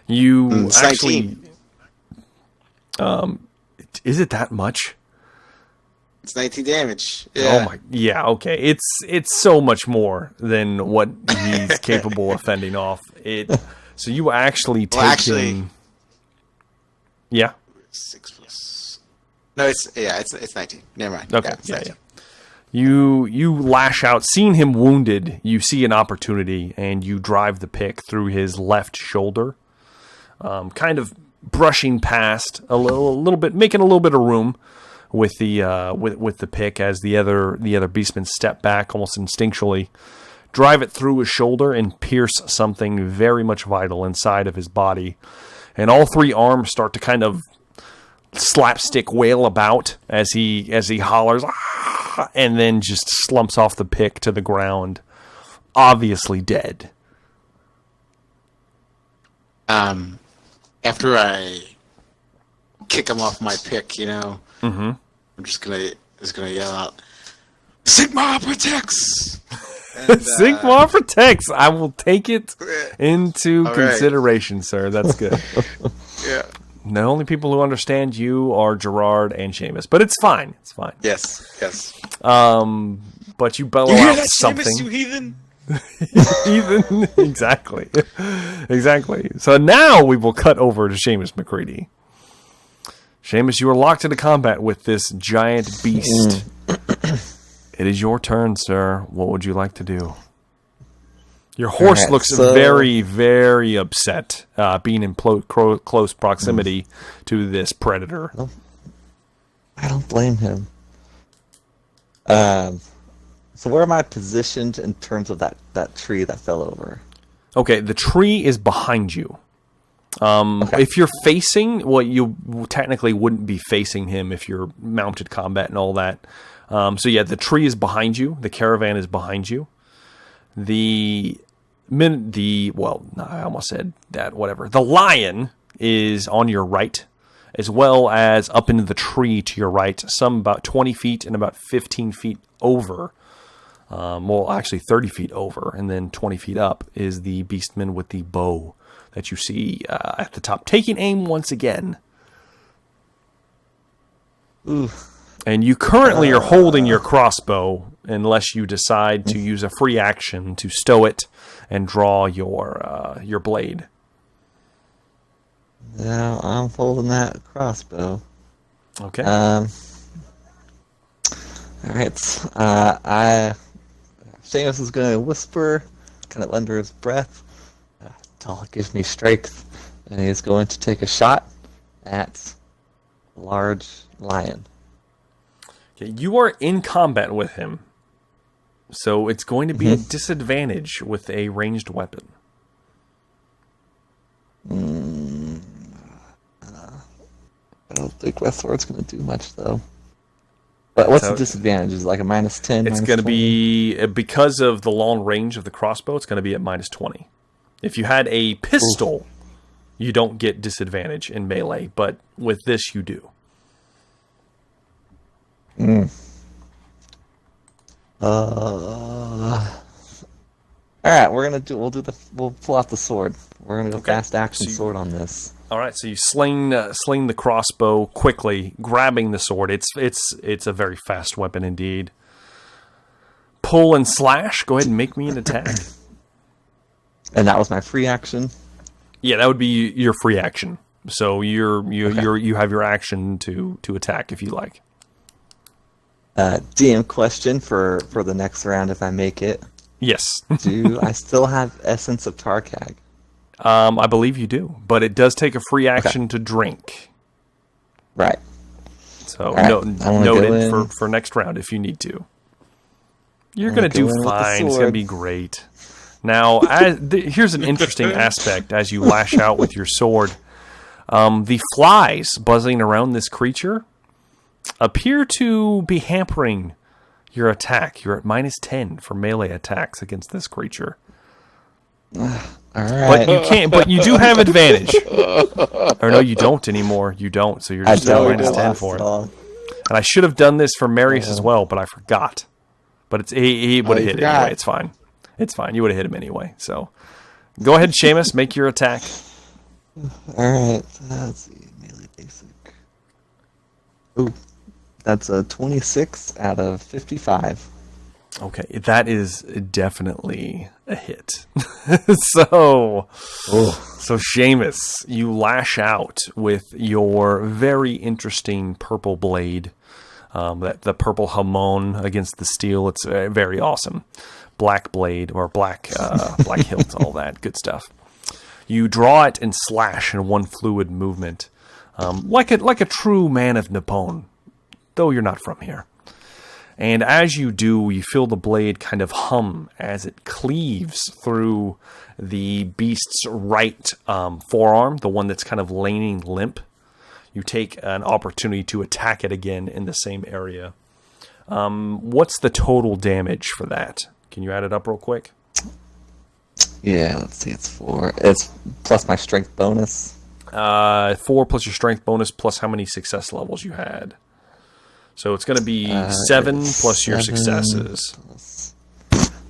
You actually... 19. Is it that much? It's 19 damage. Yeah. Oh my, yeah, okay. It's so much more than what he's capable of fending off. So you actually take him. Yeah. 6 plus. No, it's 19. Never mind. Okay. Yeah, it's 19. You lash out. Seeing him wounded, you see an opportunity, and you drive the pick through his left shoulder, kind of brushing past a little bit, making a little bit of room with the with the pick as the other beastmen step back almost instinctually, drive it through his shoulder and pierce something very much vital inside of his body, and all 3 arms start to kind of slapstick wail about as he hollers, "Ah!" and then just slumps off the pick to the ground, obviously dead. After I kick him off my pick, Mm-hmm. I'm just gonna yell out, "Sigma protects!" And, Sigma protects. I will take it into all right. consideration, sir. That's good. Yeah. The only people who understand you are Gerard and Seamus, but it's fine. It's fine. Yes. But you bellow You hear out that, something. Seamus, you heathen? Even exactly. So now we will cut over to Seamus McCready. Seamus, you are locked into combat with this giant beast. It is your turn, sir. What would you like to do? Your horse looks very, very upset being in close proximity to this predator. I don't blame him. So where am I positioned in terms of that tree that fell over? Okay, the tree is behind you. Okay. If you're facing, well, you technically wouldn't be facing him if you're mounted combat and all that. So yeah, the tree is behind you. The caravan is behind you. I almost said that, whatever. The lion is on your right, as well as up into the tree to your right, some about 20 feet and about 15 feet over. Actually 30 feet over, and then 20 feet up is the beastman with the bow that you see at the top, taking aim once again. Ooh. And you currently are holding your crossbow, unless you decide to use a free action to stow it and draw your blade. Yeah, I'm holding that crossbow. Okay. All right. Seamus is going to whisper, kind of under his breath. Until it gives me strength, and he's going to take a shot at large lion. Okay, you are in combat with him, so it's going to be a disadvantage with a ranged weapon. I don't think my sword's going to do much, though. But what's the disadvantage? Is it like a minus 10? It's going to be, because of the long range of the crossbow, it's going to be at minus 20. If you had a pistol, you don't get disadvantage in melee, but with this you do. All right, we'll pull out the sword. We're gonna go fast action sword on this. All right, so you sling the crossbow quickly, grabbing the sword. It's a very fast weapon indeed. Pull and slash. Go ahead and make me an attack. And that was my free action. Yeah, that would be your free action. So you have your action to attack if you like. DM question for the next round if I make it. Yes. Do I still have Essence of Tarkag? I believe you do, but it does take a free action to drink. Right. So right. note it for next round if you need to. You're going to do fine. It's going to be great. Now, here's an interesting aspect as you lash out with your sword. The flies buzzing around this creature appear to be hampering your attack. You're at minus 10 for melee attacks against this creature. All right. But you do have advantage. Or no, you don't anymore. You don't. So you're just at minus 10 for it. And I should have done this for Marius as well, but I forgot. But he would have hit it anyway. It's fine. It's fine. You would have hit him anyway. So go ahead, Seamus. Make your attack. All right. Let's see. Melee basic. Ooh. That's a 26 out of 55. Okay. That is definitely a hit. So Seamus, you lash out with your very interesting purple blade. The purple hamon against the steel. It's very awesome. Black blade or black hilt, all that good stuff. You draw it and slash in one fluid movement, like a true man of Nippon, though you're not from here. And as you do, you feel the blade kind of hum as it cleaves through the beast's right forearm, the one that's kind of laning limp. you take an opportunity to attack it again in the same area. What's the total damage for that? Can you add it up real quick? Yeah, let's see. It's 4. It's plus my strength bonus. 4 plus your strength bonus plus how many success levels you had. So it's going to be 7 plus your successes. Plus,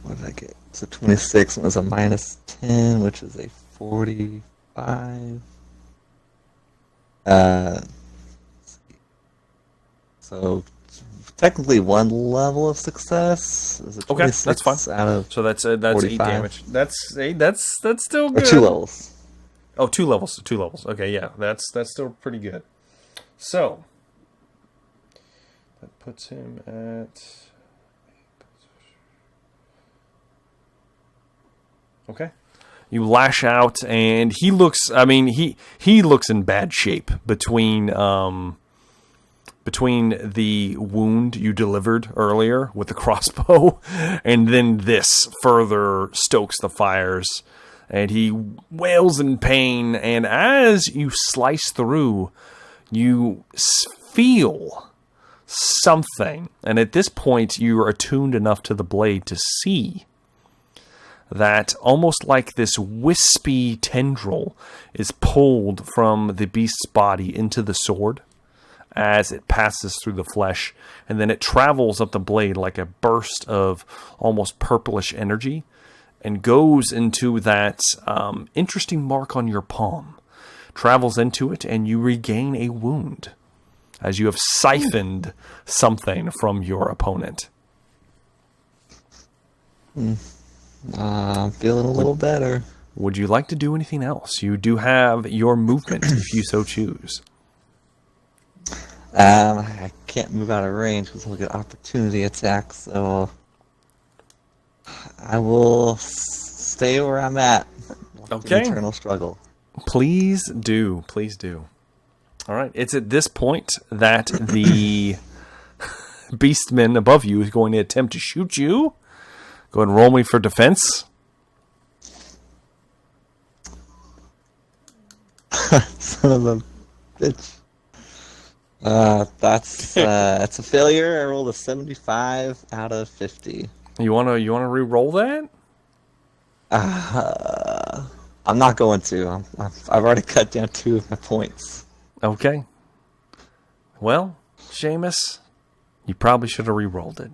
what did I get? So 26 was a minus 10, which is a 45. So technically 1 level of success. Okay, that's fine. Out of so that's 45. 8 damage. That's still good. Or 2 levels. Oh, 2 levels. 2 levels. Okay, yeah, that's still pretty good. So that puts him at. Okay. You lash out, and he looks. I mean, he looks in bad shape between the wound you delivered earlier with the crossbow, and then this further stokes the fires, and he wails in pain. And as you slice through, you feel something, and at this point, you are attuned enough to the blade to see that almost like this wispy tendril is pulled from the beast's body into the sword as it passes through the flesh, and then it travels up the blade like a burst of almost purplish energy and goes into that interesting mark on your palm, travels into it, and you regain a wound as you have siphoned something from your opponent. I'm feeling a little better. Would you like to do anything else? You do have your movement if you so choose. I can't move out of range because I'll get opportunity attacks, so I will stay where I'm at. Okay. Eternal struggle. Please do. Please do. All right. It's at this point that the beastman above you is going to attempt to shoot you. Go ahead and roll me for defense. Son of a bitch. That's a failure. I rolled a 75 out of 50. You wanna re-roll that? I'm not going to. I've already cut down 2 of my points. Okay. Well, Seamus, you probably should have re-rolled it.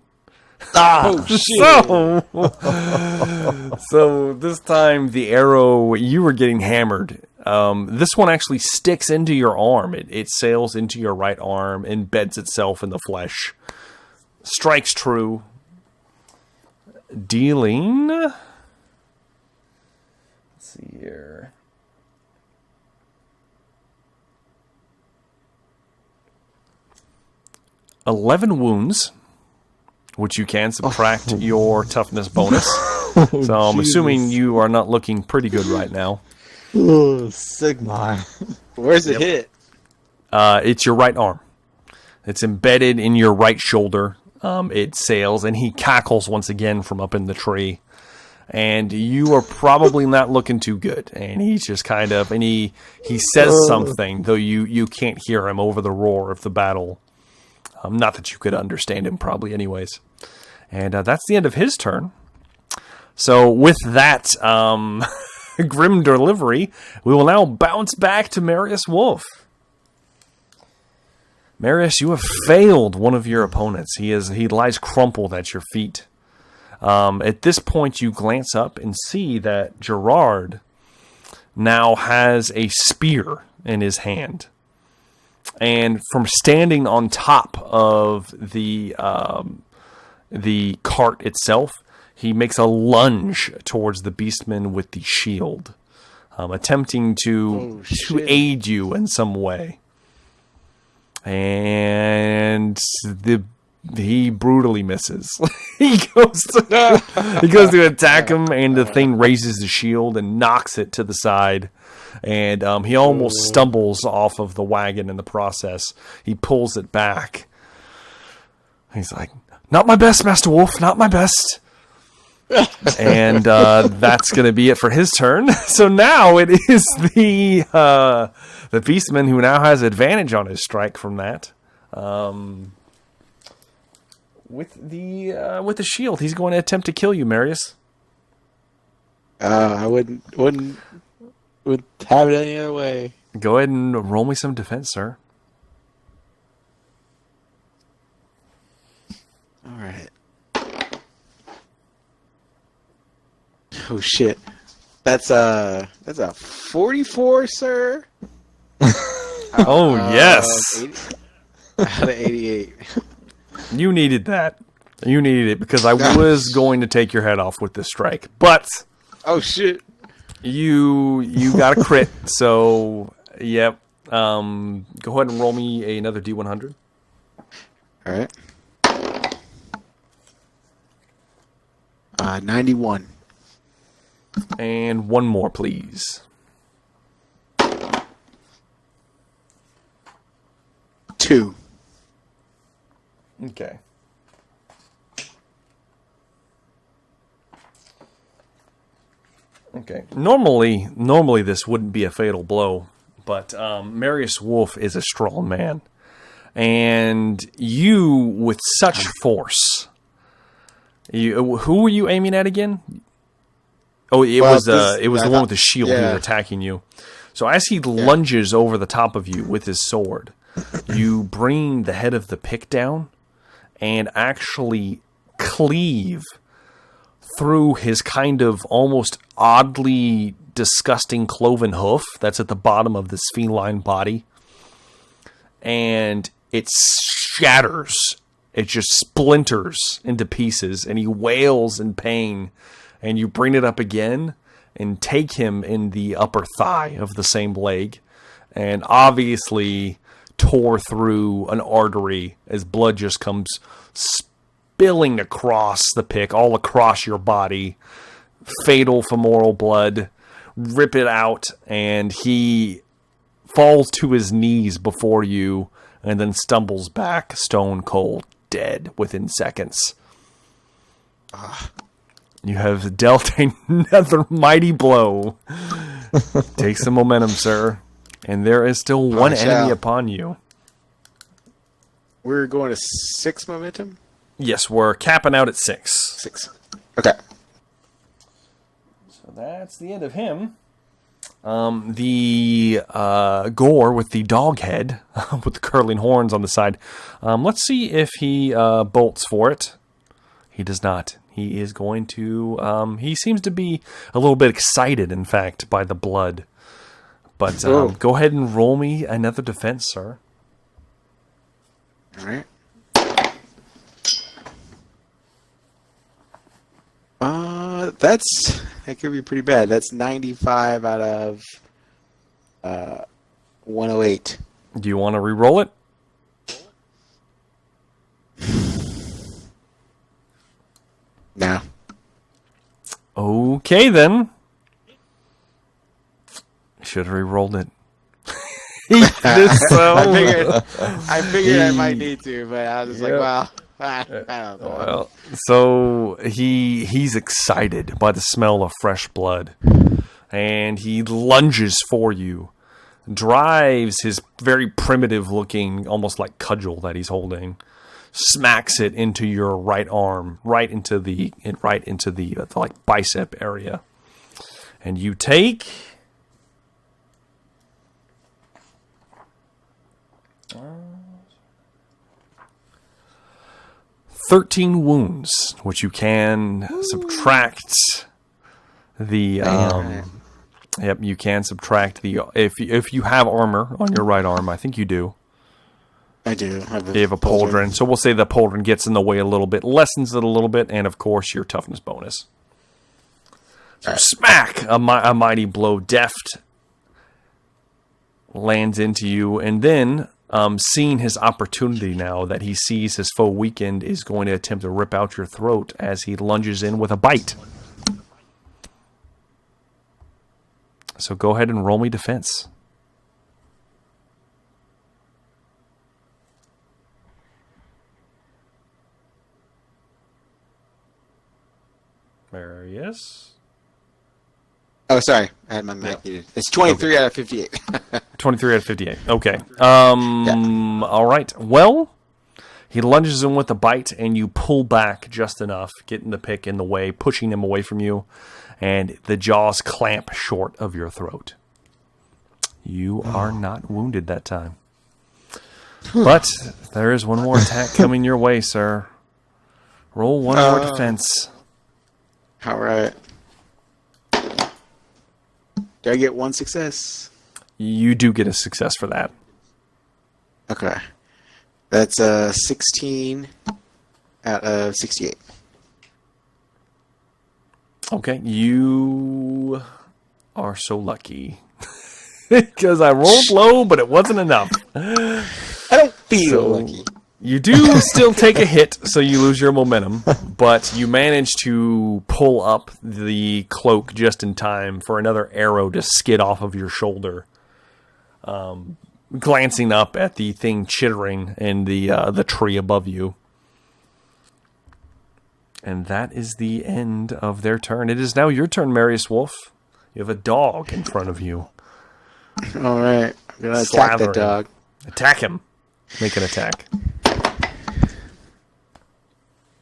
So this time the arrow, you were getting hammered. This one actually sticks into your arm. It sails into your right arm, embeds itself in the flesh, strikes true, dealing. Let's see here. "11 wounds, which you can subtract your toughness bonus. So I'm assuming you are not looking pretty good right now. Oh, Sigmar. Where's it hit? It's your right arm. It's embedded in your right shoulder. It sails, and he cackles once again from up in the tree. And you are probably not looking too good. And he's just kind of, and he says something, though you can't hear him over the roar of the battle. Not that you could understand him, probably, anyways. And that's the end of his turn. So with that grim delivery, we will now bounce back to Marius Wolf. Marius, you have failed one of your opponents. He lies crumpled at your feet. At this point, you glance up and see that Gerard now has a spear in his hand. And from standing on top of the cart itself, he makes a lunge towards the beastman with the shield, attempting to aid you in some way. And he brutally misses. he goes to attack him, and the thing raises the shield and knocks it to the side. And he almost stumbles off of the wagon in the process. He pulls it back. He's like, "Not my best, Master Wolf, not my best." And that's going to be it for his turn. So now it is the beastman who now has advantage on his strike from that. With the shield, he's going to attempt to kill you, Marius. I wouldn't have it any other way. Go ahead and roll me some defense, sir. All right. Oh shit. That's a 44, sir. Oh yes, 80, out of 88. you needed that. You needed it because I was going to take your head off with this strike, but Oh shit. you got a crit. So yep. Go ahead and roll me another D100. All right. 91. And one more, please. 2. Okay. Okay. Normally this wouldn't be a fatal blow, but Marius Wolf is a strong man, and you with such force. Who were you aiming at again? Oh, it was the one with the shield who was attacking you. So as he lunges over the top of you with his sword, you bring the head of the pick down and actually cleave through his kind of almost oddly disgusting cloven hoof that's at the bottom of this feline body. And it shatters. It just splinters into pieces, and he wails in pain. And you bring it up again and take him in the upper thigh of the same leg, and obviously tore through an artery as blood just comes spilling across the pick, all across your body. Fatal femoral blood. Rip it out, and he falls to his knees before you and then stumbles back stone cold, dead within seconds. You have dealt another mighty blow. Take some momentum, sir. And there is still one enemy upon you. We're going to 6 momentum? Yes, we're capping out at 6. 6. Okay. So that's the end of him. The Gore with the dog head, with the curling horns on the side. Let's see if he bolts for it. He does not. He is going to... he seems to be a little bit excited, in fact, by the blood. But go ahead and roll me another defense, sir. All right. That could be pretty bad. That's 95 out of 108. Do you want to re-roll it? No. Okay, then. Should have re-rolled it. I figured I might need to, but I was just like, well, I don't know. Well, so he's excited by the smell of fresh blood, and he lunges for you, drives his very primitive-looking, almost like cudgel that he's holding, smacks it into your right arm, right into the like bicep area, and you take 13 wounds, which you can subtract the yep, you can subtract the if you have armor on your right arm. I think you do. I do. You have a pauldron, so we'll say the pauldron gets in the way a little bit, lessens it a little bit, and of course your toughness bonus. So smack! A mighty blow, deft, lands into you, and then seeing his opportunity now that he sees his foe weakened, is going to attempt to rip out your throat as he lunges in with a bite. So go ahead and roll me defense. Marius. Oh, sorry. I had my Mac muted. It's 23 out of 58. 23 out of 58. Okay. All right. Well, he lunges in with a bite, and you pull back just enough, getting the pick in the way, pushing him away from you, and the jaws clamp short of your throat. You are not wounded that time. But there is one more attack coming your way, sir. Roll one more defense. All right. Do I get one success? You do get a success for that. Okay. That's 16 out of 68. Okay, you are so lucky. Because I rolled low, but it wasn't enough. I don't feel lucky. You do still take a hit, so you lose your momentum, but you manage to pull up the cloak just in time for another arrow to skid off of your shoulder. Glancing up at the thing chittering in the tree above you. And that is the end of their turn. It is now your turn, Marius Wolf. You have a dog in front of you. All right. I'm going to attack the dog. Attack him. Make an attack.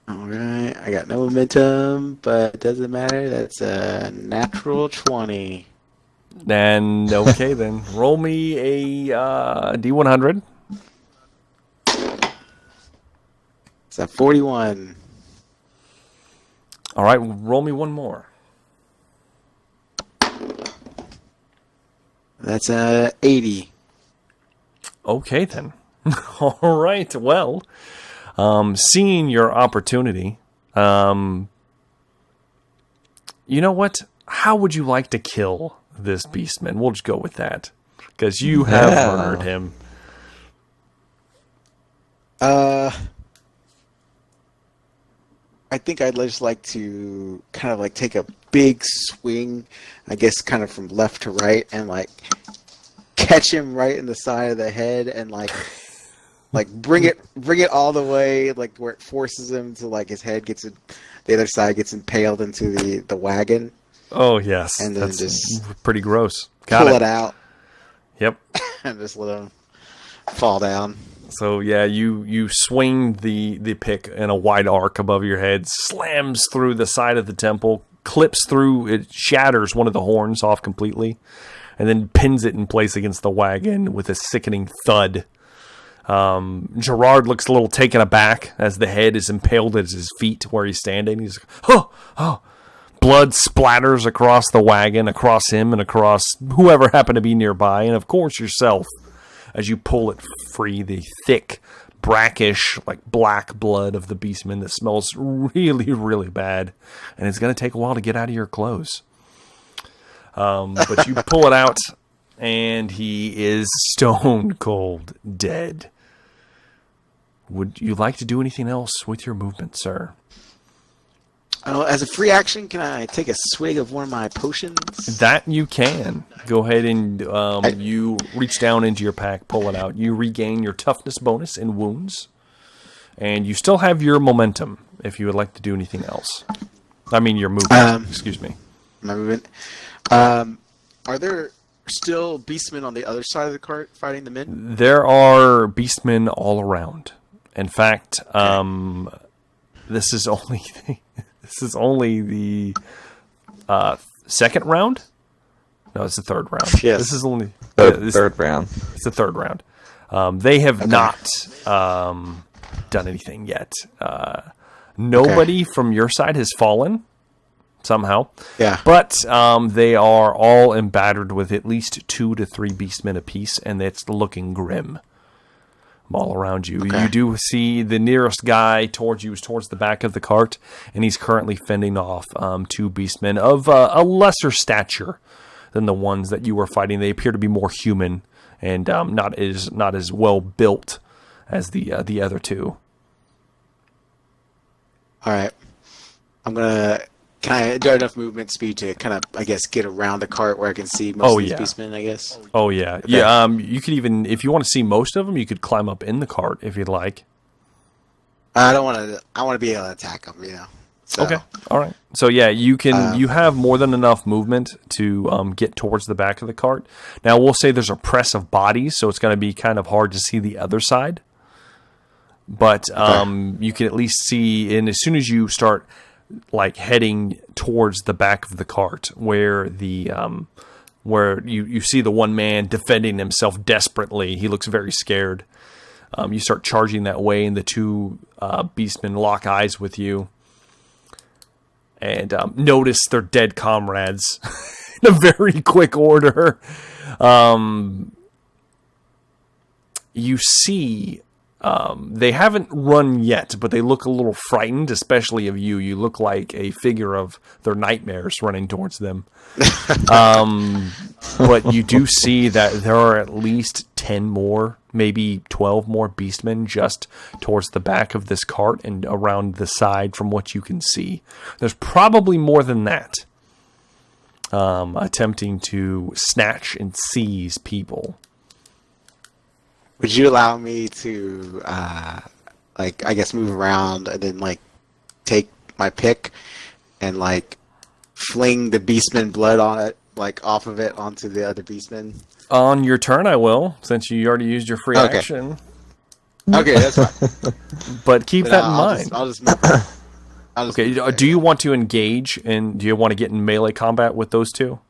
All right. I got no momentum, but it doesn't matter. That's a natural 20. And okay, then roll me a D100. It's a 41. All right, roll me one more. That's a 80. Okay, then. All right. Well, seeing your opportunity, you know what? How would you like to kill this beastman? We'll just go with that because you have murdered him. I think I'd just like to kind of like take a big swing, I guess kind of from left to right, and like catch him right in the side of the head and like bring it all the way like where it forces him to like his head gets the other side gets impaled into the wagon. Oh yes, and then that's just pretty gross. Pull it out. Yep. And just let him fall down. So yeah, you swing the pick in a wide arc above your head, slams through the side of the temple, clips through, it shatters one of the horns off completely, and then pins it in place against the wagon with a sickening thud. Gerard looks a little taken aback as the head is impaled at his feet where he's standing. He's like, oh. Blood splatters across the wagon, across him, and across whoever happened to be nearby, and of course yourself. As you pull it free, the thick, brackish, like black blood of the beastman that smells really, really bad. And it's going to take a while to get out of your clothes. But you pull it out, and he is stone cold dead. Would you like to do anything else with your movement, sir? As a free action, can I take a swig of one of my potions? That you can. Go ahead and you reach down into your pack, pull it out. You regain your toughness bonus and wounds. And you still have your momentum if you would like to do anything else. I mean your movement. Excuse me. My movement. Are there still beastmen on the other side of the cart fighting the men? There are beastmen all around. In fact, this is only the second round. No, it's the third round. Yes. This is only third round. It's the third round. They have not done anything yet. Nobody from your side has fallen somehow. Yeah. But they are all embittered with at least 2 to 3 beastmen apiece, and it's looking grim all around you. Okay. You do see the nearest guy towards you is towards the back of the cart, and he's currently fending off 2 beastmen of a lesser stature than the ones that you were fighting. They appear to be more human and not as well built as the other 2. All right, Can I do enough movement speed to kind of, I guess, get around the cart where I can see most of these beastmen, I guess? Oh, yeah. Okay. Yeah. You could even, if you want to see most of them, you could climb up in the cart if you'd like. I don't want to. I want to be able to attack them, So, Okay. All right. So yeah, you can. You have more than enough movement to get towards the back of the cart. Now we'll say there's a press of bodies, so it's going to be kind of hard to see the other side. But you can at least see, and as soon as you start like heading towards the back of the cart, where where you see the one man defending himself desperately, he looks very scared. You start charging that way, and the two beastmen lock eyes with you. And notice their dead comrades in a very quick order. You see, they haven't run yet, but they look a little frightened, especially of you. You look like a figure of their nightmares running towards them. But you do see that there are at least 10 more, maybe 12 more beastmen just towards the back of this cart and around the side from what you can see. There's probably more than that, attempting to snatch and seize people. Would you allow me to, like, I guess move around and then, like, take my pick and, like, fling the beastman blood on it, like, off of it onto the other beastmen? On your turn, I will, since you already used your free action. Okay, that's fine. But keep that in mind. I'll just move around. Okay, do you want to engage, and do you want to get in melee combat with those two?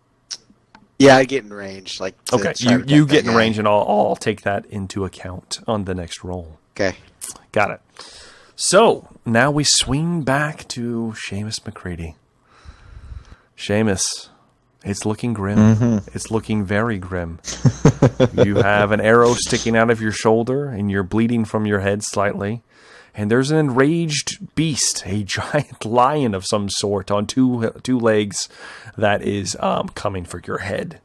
Yeah, I get in range. Like, okay, you get in range, and I'll take that into account on the next roll. Okay. Got it. So, now we swing back to Seamus McCready. Seamus, it's looking grim. Mm-hmm. It's looking very grim. You have an arrow sticking out of your shoulder, and you're bleeding from your head slightly. And there's an enraged beast, a giant lion of some sort on two legs that is coming for your head.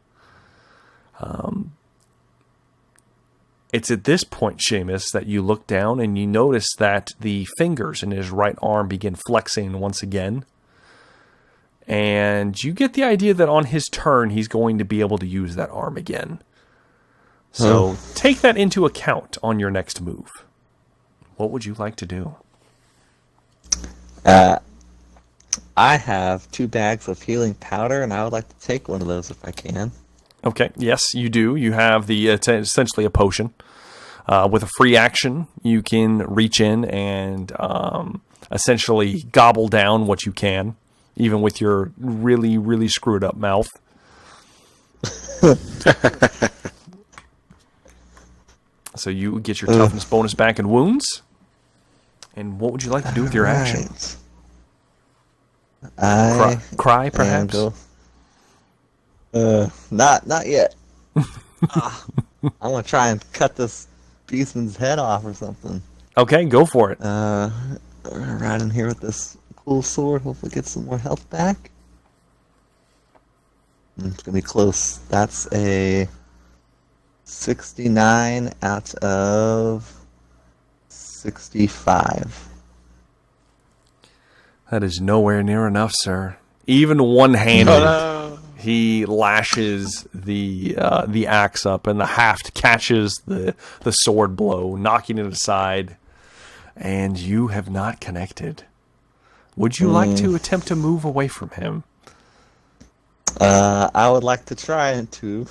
It's at this point, Seamus, that you look down and you notice that the fingers in his right arm begin flexing once again. And you get the idea that on his turn, he's going to be able to use that arm again. So take that into account on your next move. What would you like to do? I have 2 bags of healing powder, and I would like to take one of those if I can. Okay, yes, you do. You have the essentially a potion. With a free action, you can reach in and essentially gobble down what you can, even with your really, really screwed up mouth. So you get your toughness bonus back in wounds. And what would you like to do with your action? Cry, perhaps? Not yet. I'm gonna try and cut this beastman's head off or something. Okay, go for it. Right in here with this cool sword. Hopefully get some more health back. It's gonna be close. That's a 69 out of 65. That is nowhere near enough, sir. Even one-handed, he lashes the axe up, and the haft catches the sword blow, knocking it aside. And you have not connected. Would you like to attempt to move away from him? I would like to try to.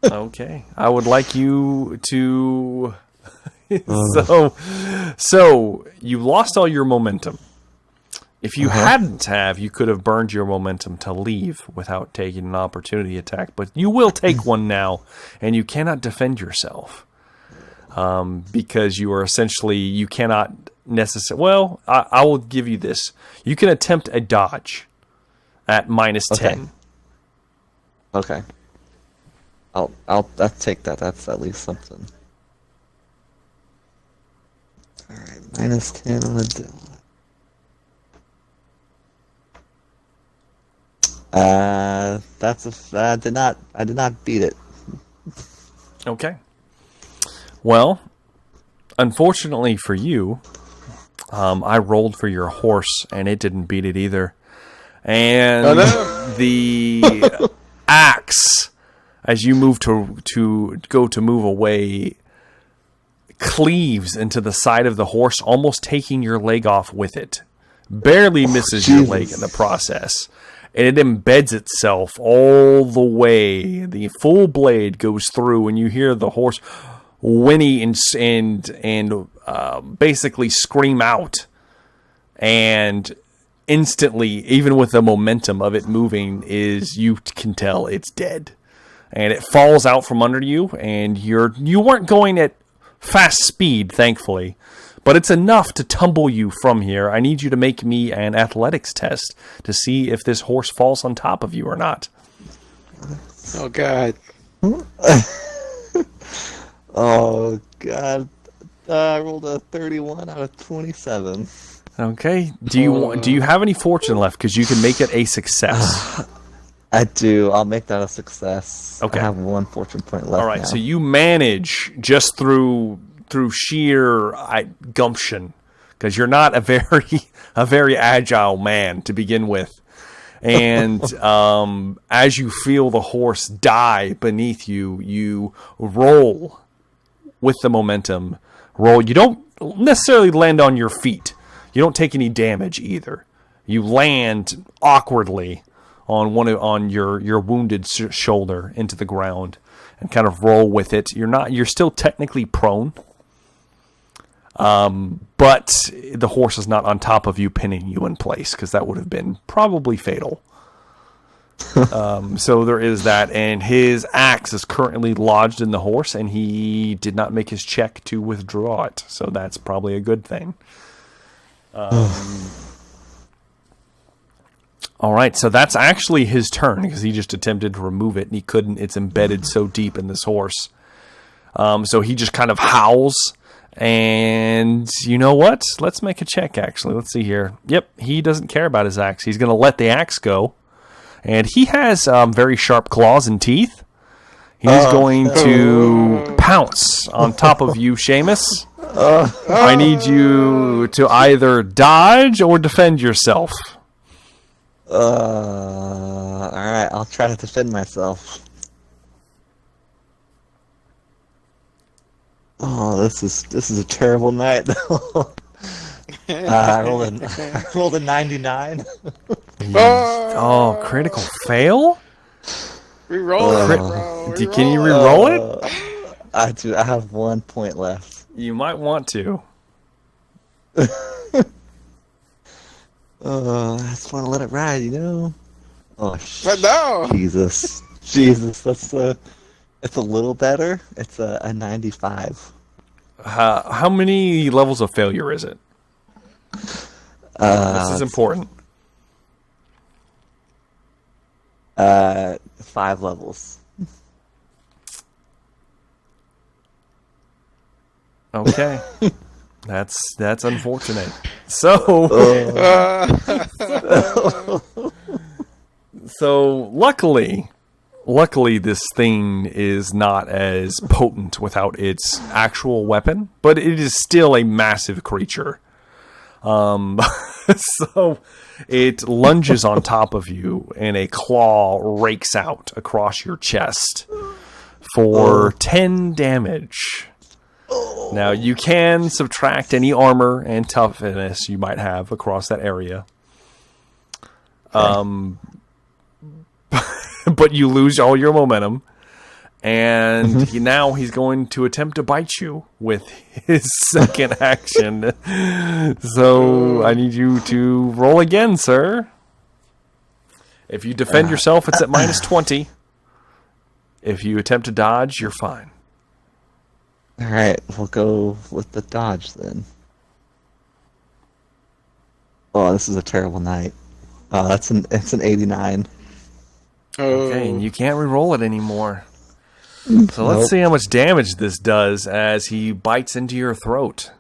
Okay, I would like you to. So you lost all your momentum. If you hadn't have, you could have burned your momentum to leave without taking an opportunity attack. But you will take one now, and you cannot defend yourself because you are essentially you cannot necessarily. Well, I will give you this: you can attempt a dodge at -10. Okay. I'll take that. That's at least something. All right, -10 on the dodge. I did not beat it. Okay. Well, unfortunately for you, I rolled for your horse and it didn't beat it either. And the axe, as you move to go to move away, cleaves into the side of the horse, almost taking your leg off with it. barely misses your leg in the process. And it embeds itself all the way. The full blade goes through, and you hear the horse whinny and basically scream out. And instantly, even with the momentum of it moving, you can tell it's dead. And it falls out from under you, and you weren't going at fast speed, thankfully. But it's enough to tumble you from here. I need you to make me an athletics test to see if this horse falls on top of you or not. Oh, God. Oh, God. I rolled a 31 out of 27. Okay. Do you have any fortune left? Because you can make it a success. I do. I'll make that a success. Okay. I have 1 fortune point left. All right. now. So you manage just through sheer gumption, because you're not a very agile man to begin with, and as you feel the horse die beneath you, you roll with the momentum. You don't necessarily land on your feet. You don't take any damage either. You land awkwardly on your wounded shoulder into the ground and kind of roll with it. You're still technically prone. But the horse is not on top of you, pinning you in place, because that would have been probably fatal. So there is that, and his axe is currently lodged in the horse, and he did not make his check to withdraw it, so that's probably a good thing. All right, so that's actually his turn, because he just attempted to remove it, and he couldn't. It's embedded so deep in this horse. So he just kind of howls. And you know what? Let's make a check, actually. Let's see here. Yep, he doesn't care about his axe. He's going to let the axe go. And he has very sharp claws and teeth. He's going to pounce on top of you, Seamus. I need you to either dodge or defend yourself. All right, I'll try to defend myself. Oh, this is a terrible night. I rolled a 99. Oh, critical fail? Reroll it, bro. Can you re-roll it? I do. I have 1 point left. You might want to. I just want to let it ride, you know. Oh, But no. Jesus, it's a little better. It's a 95. How many levels of failure is it? This is important. 5 levels. Okay. That's unfortunate. So luckily this thing is not as potent without its actual weapon, but it is still a massive creature. So it lunges on top of you, and a claw rakes out across your chest for 10 damage. Now, you can subtract any armor and toughness you might have across that area. But you lose all your momentum. And now he's going to attempt to bite you with his second action. So I need you to roll again, sir. If you defend yourself, it's at minus 20. If you attempt to dodge, you're fine. All right, we'll go with the dodge then. Oh, this is a terrible night. It's an 89. Okay, and you can't re-roll it anymore. So let's see how much damage this does as he bites into your throat.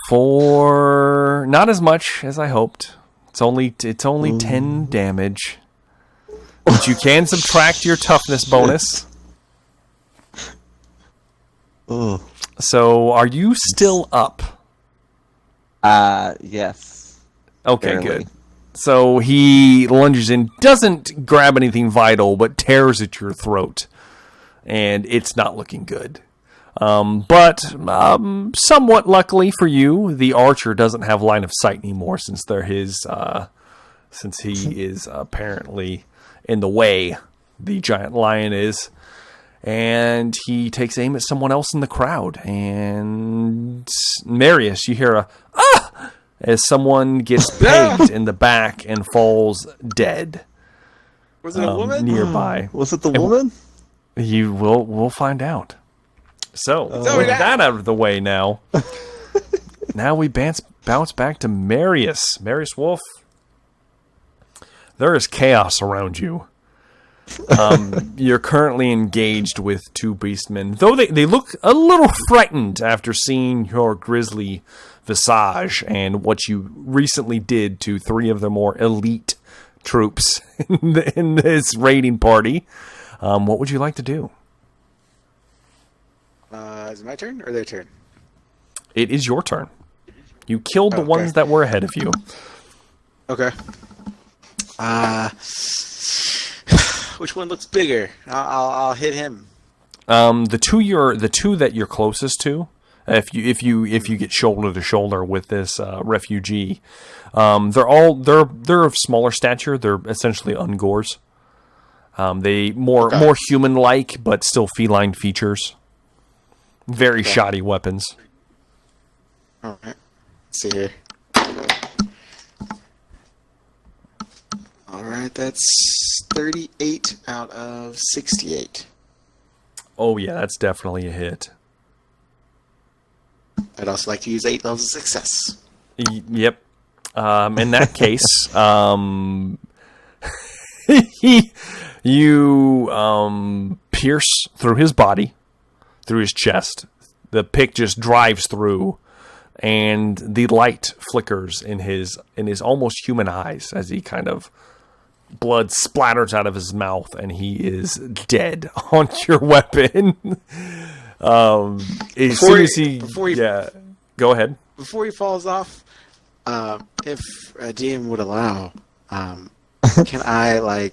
For not as much as I hoped. It's only 10 damage. But you can subtract your toughness bonus. So are you still up? Yes. Okay, Barely. good. So he lunges in, doesn't grab anything vital, but tears at your throat. And it's not looking good. But somewhat luckily for you, the archer doesn't have line of sight anymore since since he is apparently in the way. The giant lion is. And he takes aim at someone else in the crowd. And Marius, you hear a "ah!" as someone gets pegged in the back and falls dead. Was it a woman? Nearby. Was it the woman? We'll find out. So, with that out of the way now, now we bounce back to Marius. Marius Wolf. There is chaos around you. You're currently engaged with two beastmen, though they look a little frightened after seeing your grisly visage and what you recently did to three of the more elite troops in this raiding party. What would you like to do? Is it my turn or their turn? It is your turn. You killed the ones that were ahead of you. Okay. Which one looks bigger? I'll hit him. The two that you're closest to, if you get shoulder to shoulder with this refugee, they're of smaller stature. They're essentially Ungors. They more human like, but still feline features. Very shoddy weapons. All right. Let's see here. All right, that's 38 out of 68. Oh yeah, that's definitely a hit. I'd also like to use 8 levels of success. Yep. In that case, you pierce through his body, through his chest. The pick just drives through, and the light flickers in his almost human eyes as he kind of blood splatters out of his mouth, and he is dead on your weapon. Go ahead. Before he falls off, if DM would allow, can I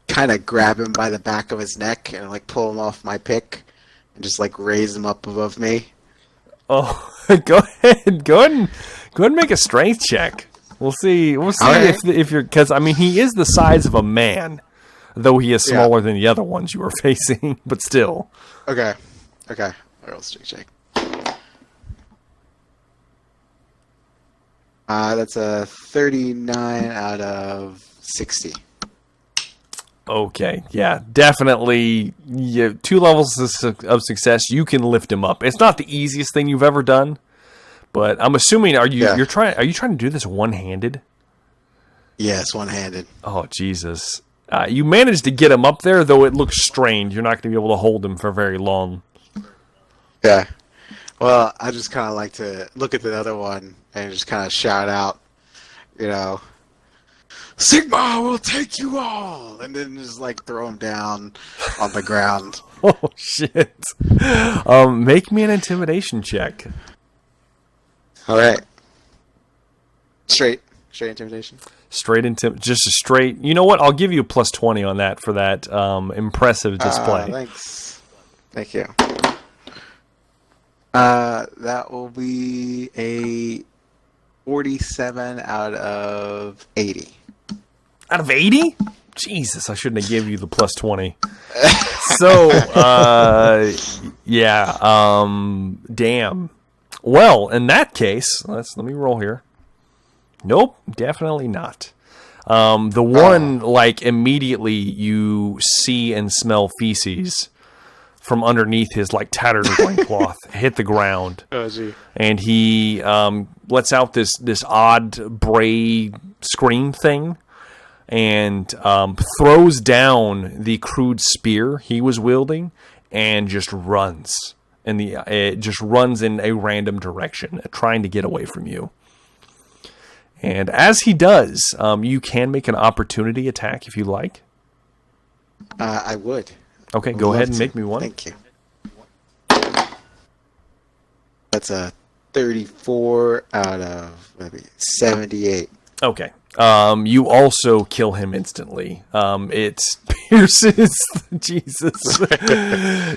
kind of grab him by the back of his neck and pull him off my pick and just raise him up above me? Oh, go ahead and make a strength check. We'll see right. if you're, because he is the size of a man, though he is smaller than the other ones you were facing, but still. Okay. Roll strength check. That's a 39 out of 60. Okay, yeah, definitely. 2 levels of success. You can lift him up. It's not the easiest thing you've ever done, but I'm assuming are you trying to do this one-handed? Yes, one-handed. Oh Jesus! You managed to get him up there, though it looks strained. You're not going to be able to hold him for very long. Yeah. Well, I just kind of like to look at the other one and just kind of shout out, Sigma will take you all, and then just throw him down on the ground. Oh shit! Make me an intimidation check. All right. Straight intimidation. Just a straight. You know what? I'll give you a plus 20 on that for that impressive display. Thanks. Thank you. That will be a 47 out of 80. Out of 80? Jesus, I shouldn't have given you the plus 20. So, damn. Well, in that case, let me roll here. Nope, definitely not. The one, immediately you see and smell feces from underneath his, tattered loincloth hit the ground. Oh, gee. And he lets out this odd bray scream thing and throws down the crude spear he was wielding and just runs. And it just runs in a random direction, trying to get away from you. And as he does, you can make an opportunity attack if you like. I would. Okay, go ahead and make me one. Thank you. That's a 34 out of maybe 78. Okay. You also kill him instantly. It pierces Jesus.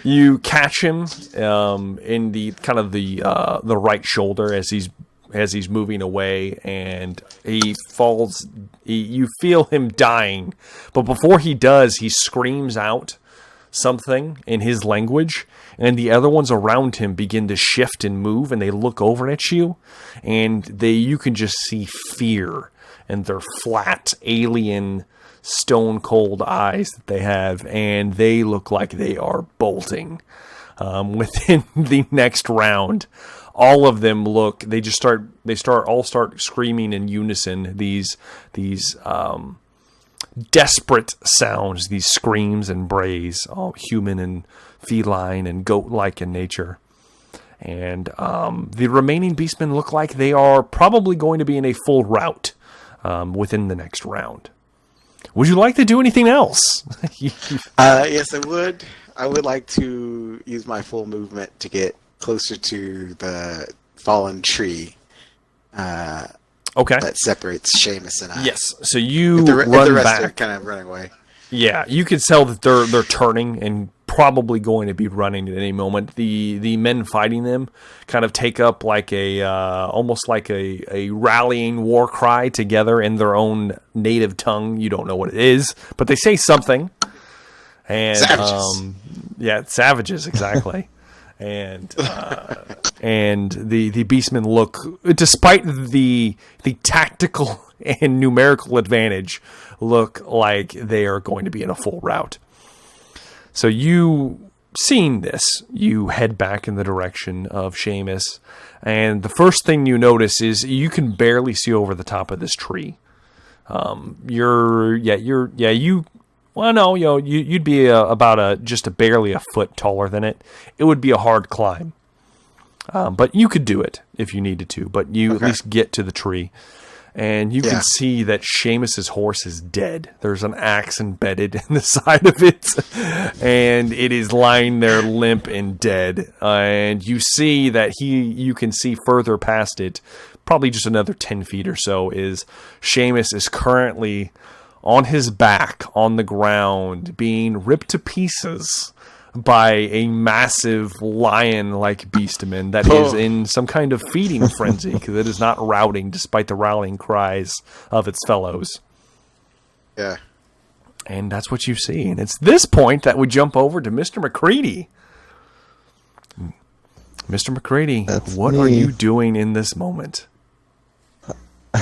You catch him in the kind of the right shoulder as he's moving away, and he falls. You feel him dying, but before he does, he screams out something in his language, and the other ones around him begin to shift and move, and they look over at you, and you can just see fear in their flat, alien, stone-cold eyes that they have, and they look like they are bolting within the next round. All of them look. They start screaming in unison. These desperate sounds, these screams and brays, all human and feline and goat-like in nature. And the remaining beastmen look like they are probably going to be in a full rout within the next round. Would you like to do anything else? Yes, I would. I would like to use my full movement to get closer to the fallen tree. Okay. That separates Seamus and I. Yes. So you if the run rest back. are kind of running away. Yeah, you can tell that they're turning and probably going to be running at any moment. The men fighting them kind of take up like almost like a rallying war cry together in their own native tongue. You don't know what it is, but they say something. And Savages. Savages, exactly. and the beastmen look, despite the tactical and numerical advantage, look like they are going to be in a full rout. So you, seeing this, you head back in the direction of Seamus, and the first thing you notice is you can barely see over the top of this tree. You'd be about just barely a foot taller than it. It would be a hard climb, but you could do it if you needed to. But you at least get to the tree. And you can see that Seamus's horse is dead. There's an axe embedded in the side of it, and it is lying there limp and dead. And you see that you can see further past it, probably just another 10 feet or so, is Seamus is currently on his back on the ground, being ripped to pieces by a massive lion-like beastman that is in some kind of feeding frenzy, because it is not routing despite the rallying cries of its fellows. Yeah. And that's what you see. And it's this point that we jump over to Mr. McCready. Mr. McCready, what are you doing in this moment?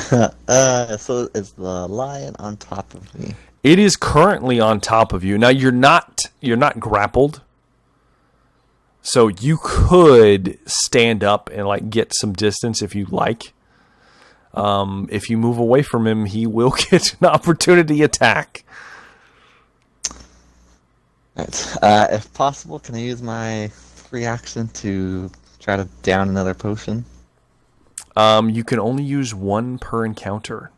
So is the lion on top of me? It is currently on top of you. Now you're not grappled, so you could stand up and like get some distance if you like. If you move away from him, he will get an opportunity attack. Right. If possible, can I use my free action to try to down another potion? You can only use one per encounter.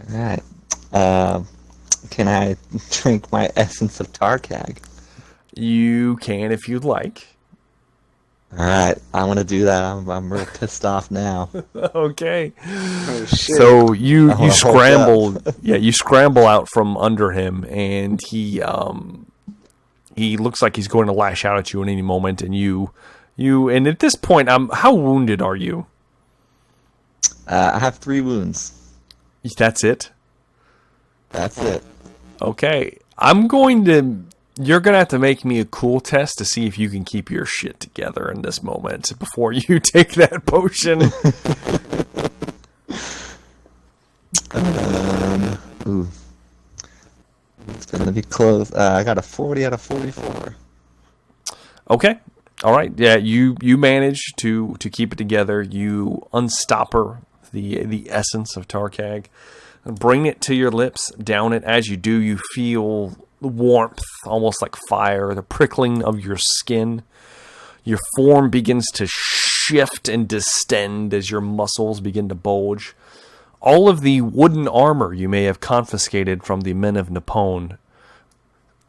All right. Can I drink my essence of Tarkag? You can if you'd like. All right, I'm gonna do that. I'm real pissed off now. Okay. Oh shit. So you scramble, up. you scramble out from under him, and he looks like he's going to lash out at you in any moment. And and at this point, how wounded are you? I have 3 wounds. That's it. That's it. Okay, you're going to have to make me a cool test to see if you can keep your shit together in this moment before you take that potion. Ooh. It's going to be close. I got a 40 out of 44. Okay. All right. Yeah, you manage to keep it together. You unstopper the essence of Tarkag. Bring it to your lips, down it. As you do, you feel warmth, almost like fire, the prickling of your skin. Your form begins to shift and distend as your muscles begin to bulge. All of the wooden armor you may have confiscated from the men of Nippon,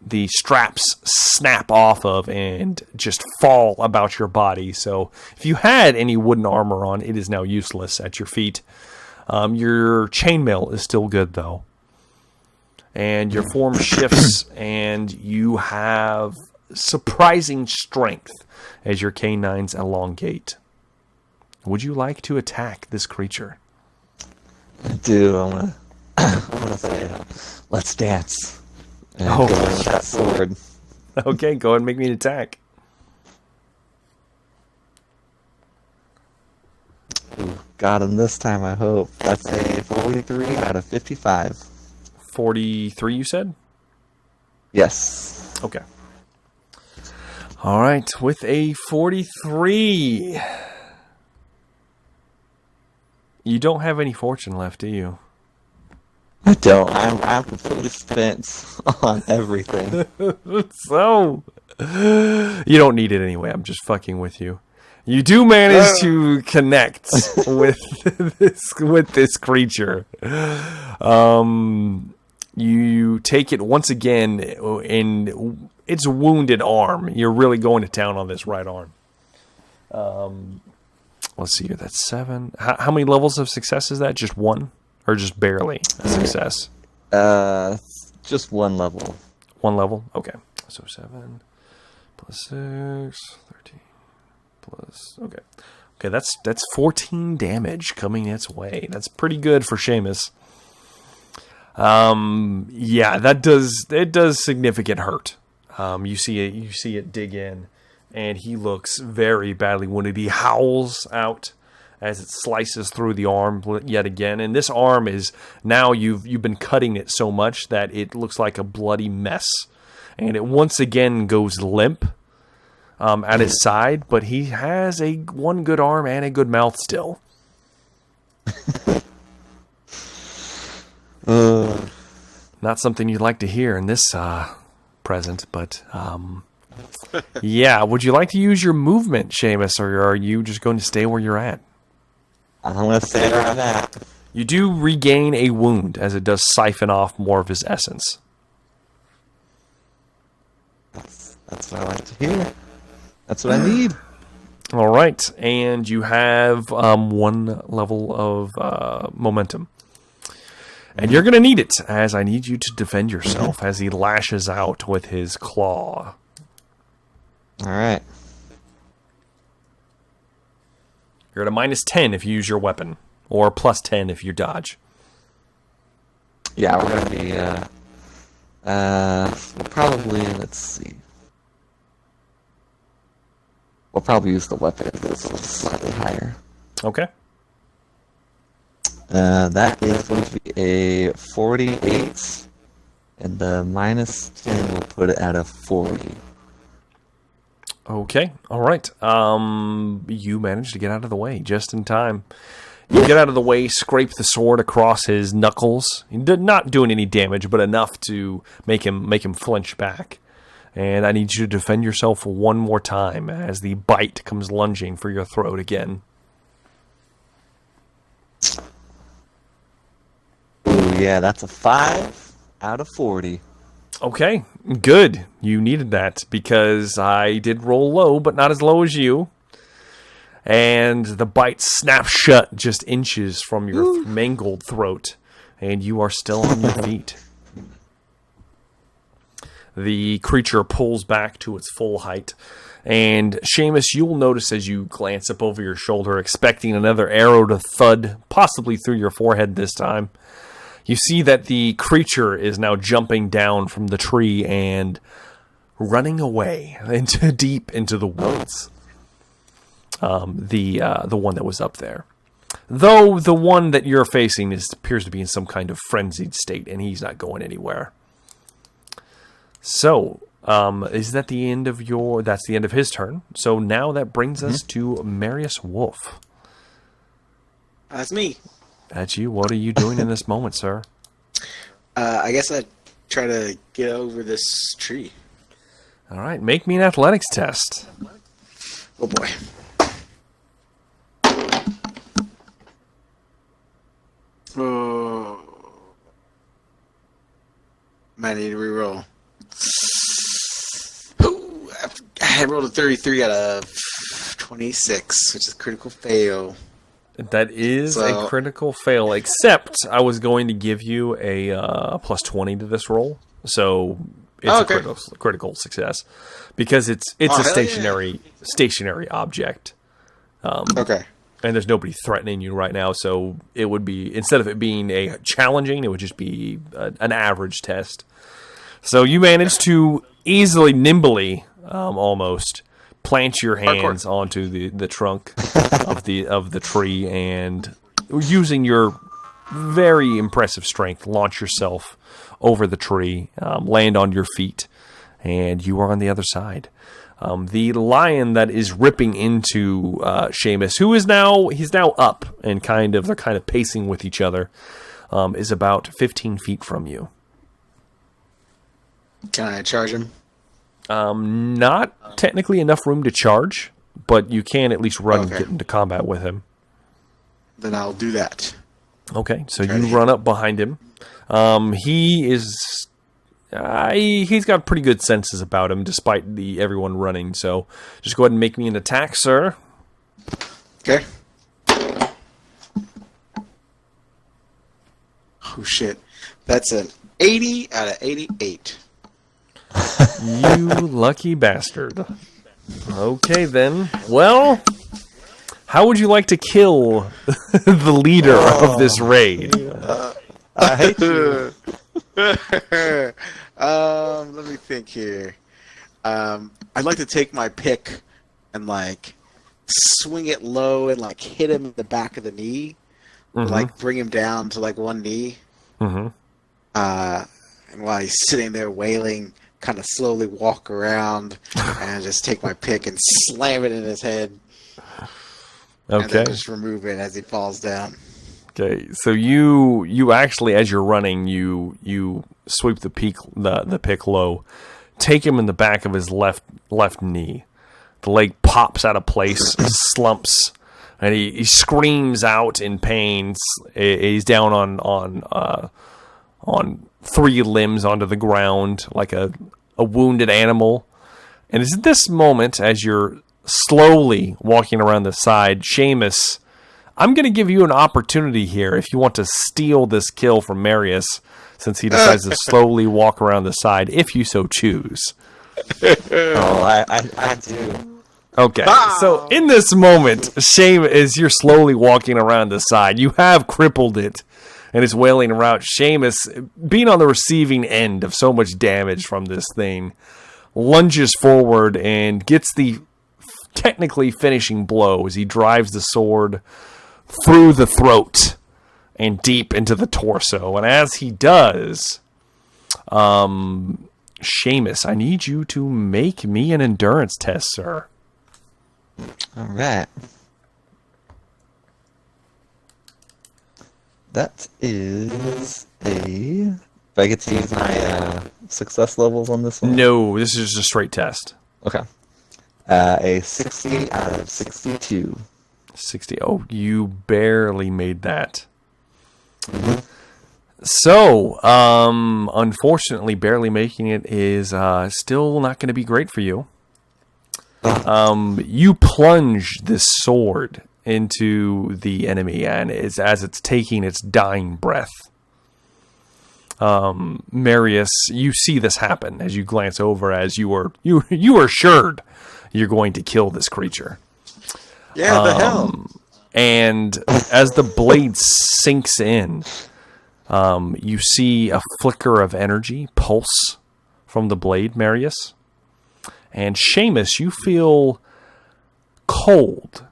the straps snap off of and just fall about your body. So if you had any wooden armor on, it is now useless at your feet. Your chainmail is still good, though. And your form shifts, and you have surprising strength as your canines elongate. Would you like to attack this creature? I do. I'm gonna say, let's dance. And go with that sword. Okay, go ahead and make me an attack. Ooh, got him this time, I hope. That's a 43 out of 55. 43, you said? Yes. Okay. All right, with a 43. You don't have any fortune left, do you? I don't. I'm completely spent on everything. So, you don't need it anyway. I'm just fucking with you. You do manage to connect with this creature. You take it once again in its wounded arm. You're really going to town on this right arm. Let's see here. That's 7. How many levels of success is that? Just 1? Or just barely a success? Just 1 level. 1 level? Okay. So 7 plus 6, 13 plus... Okay. Okay, that's 14 damage coming its way. That's pretty good for Seamus. Yeah, it does significant hurt. You see it dig in, and he looks very badly wounded. He howls out as it slices through the arm yet again. And this arm is now you've been cutting it so much that it looks like a bloody mess. And it once again goes limp at his side, but he has one good arm and a good mouth still. Not something you'd like to hear in this present, but yeah. Would you like to use your movement, Seamus, or are you just going to stay where you're at? I'm going to stay where I'm at. You do regain a wound, as it does siphon off more of his essence. That's what I like to hear. That's what I need. All right, and you have 1 level of momentum. And you're going to need it, as I need you to defend yourself as he lashes out with his claw. All right. You're at a -10 if you use your weapon, or +10 if you dodge. Yeah, we're going to be, we'll probably, let's see. We'll probably use the weapon if it's slightly higher. Okay. That is going to be a 48, and the -10 will put it at a 40. Okay, all right. You managed to get out of the way just in time. You get out of the way, scrape the sword across his knuckles. Not doing any damage, but enough to make him flinch back. And I need you to defend yourself one more time as the bite comes lunging for your throat again. Ooh, yeah, that's a 5 out of 40. Okay, good. You needed that because I did roll low, but not as low as you. And the bite snaps shut just inches from your mangled throat, and you are still on your feet. The creature pulls back to its full height. And Seamus, you'll notice as you glance up over your shoulder, expecting another arrow to thud, possibly through your forehead this time. You see that the creature is now jumping down from the tree and running away deep into the woods. The one that was up there. Though the one that you're facing appears to be in some kind of frenzied state, and he's not going anywhere. So, is that the end of that's the end of his turn. So now that brings us to Marius Wolf. That's me. That's you. What are you doing in this moment, sir? I guess I'd try to get over this tree. All right, make me an athletics test. Oh boy. Oh. Might need to reroll. Ooh, I rolled a 33 out of 26, which is a critical fail. That is So- a critical fail, except I was going to give you a plus 20 to this roll. So it's Oh, a okay. critical success because it's a hell stationary object. Okay. And there's nobody threatening you right now, so it would be, instead of it being a challenging, it would just be an average test. So you managed to easily, nimbly, almost plant your hands onto the trunk of the tree, and using your very impressive strength, launch yourself over the tree, land on your feet, and you are on the other side. The lion that is ripping into Seamus, who is now up and they're kind of pacing with each other, is about 15 feet from you. Can I charge him? Not technically enough room to charge, but you can at least run and Okay. get into combat with him. Then I'll do that. Okay, so Try to you hit run up behind him. He's got pretty good senses about him, despite everyone running. So just go ahead and make me an attack, sir. Okay. Oh shit. That's an 80 out of 88. You lucky bastard. Okay, then. Well, how would you like to kill the leader of this raid? I hate you. Let me think here. I'd like to take my pick and like swing it low and like hit him in the back of the knee, like bring him down to like one knee. Mm-hmm. And while he's sitting there wailing, kind of slowly walk around and just take my pick and slam it in his head. And Okay. then just remove it as he falls down. Okay. So you actually, as you're running, you sweep the pick low, take him in the back of his left knee. The leg pops out of place, slumps, and he screams out in pain. He's down on three limbs onto the ground like a wounded animal. And it's at this moment, as you're slowly walking around the side, Seamus, I'm going to give you an opportunity here if you want to steal this kill from Marius, since he decides to slowly walk around the side, if you so choose. Oh, I do. Okay, so in this moment, as you're slowly walking around the side, you have crippled it, and it's wailing around. Seamus, being on the receiving end of so much damage from this thing, lunges forward and gets the technically finishing blow as he drives the sword through the throat and deep into the torso. And as he does, Seamus, I need you to make me an endurance test, sir. All right. That is a... Do I get to use my success levels on this one? No, this is just a straight test. Okay. A 60 out of 62. 60. Oh, you barely made that. So, unfortunately, barely making it is still not going to be great for you. You plunge this sword into the enemy, and as it's taking its dying breath. Marius, you see this happen as you glance over, as you are assured you're going to kill this creature. Yeah, the hell. And as the blade sinks in, you see a flicker of energy pulse from the blade, Marius. And Seamus, you feel cold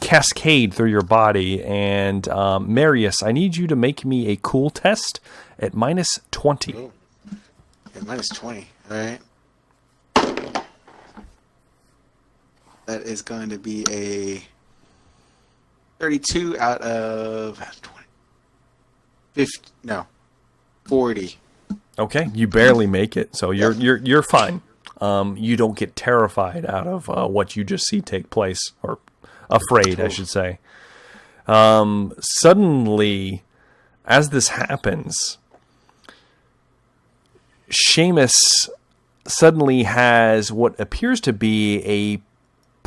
cascade through your body. And Marius, I need you to make me a cool test at minus 20. Ooh. Yeah, minus 20. All right. That is going to be a 32 out of 20. 50, no, 40. Okay, you barely make it, so you're fine. You don't get terrified out of what you just see take place, or afraid, I should say. Suddenly, as this happens, Seamus suddenly has what appears to be a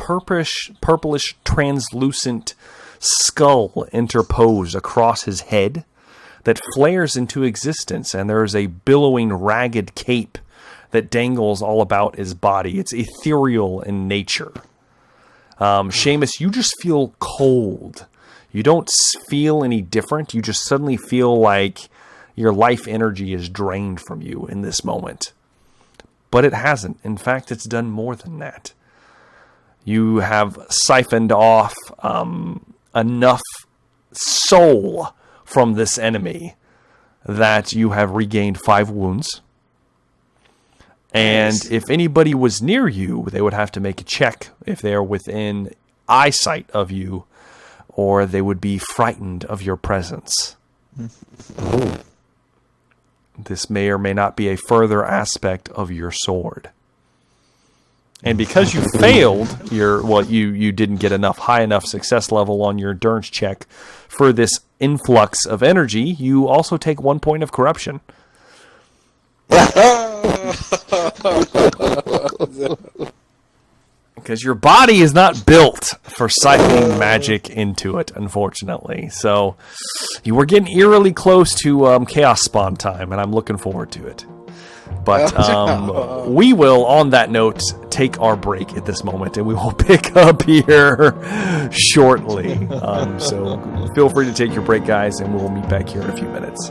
purplish translucent skull interposed across his head that flares into existence, and there is a billowing, ragged cape that dangles all about his body. It's ethereal in nature. Seamus, you just feel cold. You don't feel any different. You just suddenly feel like your life energy is drained from you in this moment. But it hasn't. In fact, it's done more than that. You have siphoned off enough soul from this enemy that you have regained 5 wounds. And if anybody was near you, they would have to make a check if they are within eyesight of you, or they would be frightened of your presence. This may or may not be a further aspect of your sword. And because you failed you didn't get high enough success level on your endurance check for this influx of energy, you also take 1 point of corruption. Because your body is not built for siphoning magic into it, unfortunately. So you were getting eerily close to Chaos Spawn time, and I'm looking forward to it. But we will, on that note, take our break at this moment, and we will pick up here shortly. So feel free to take your break, guys, and we'll meet back here in a few minutes.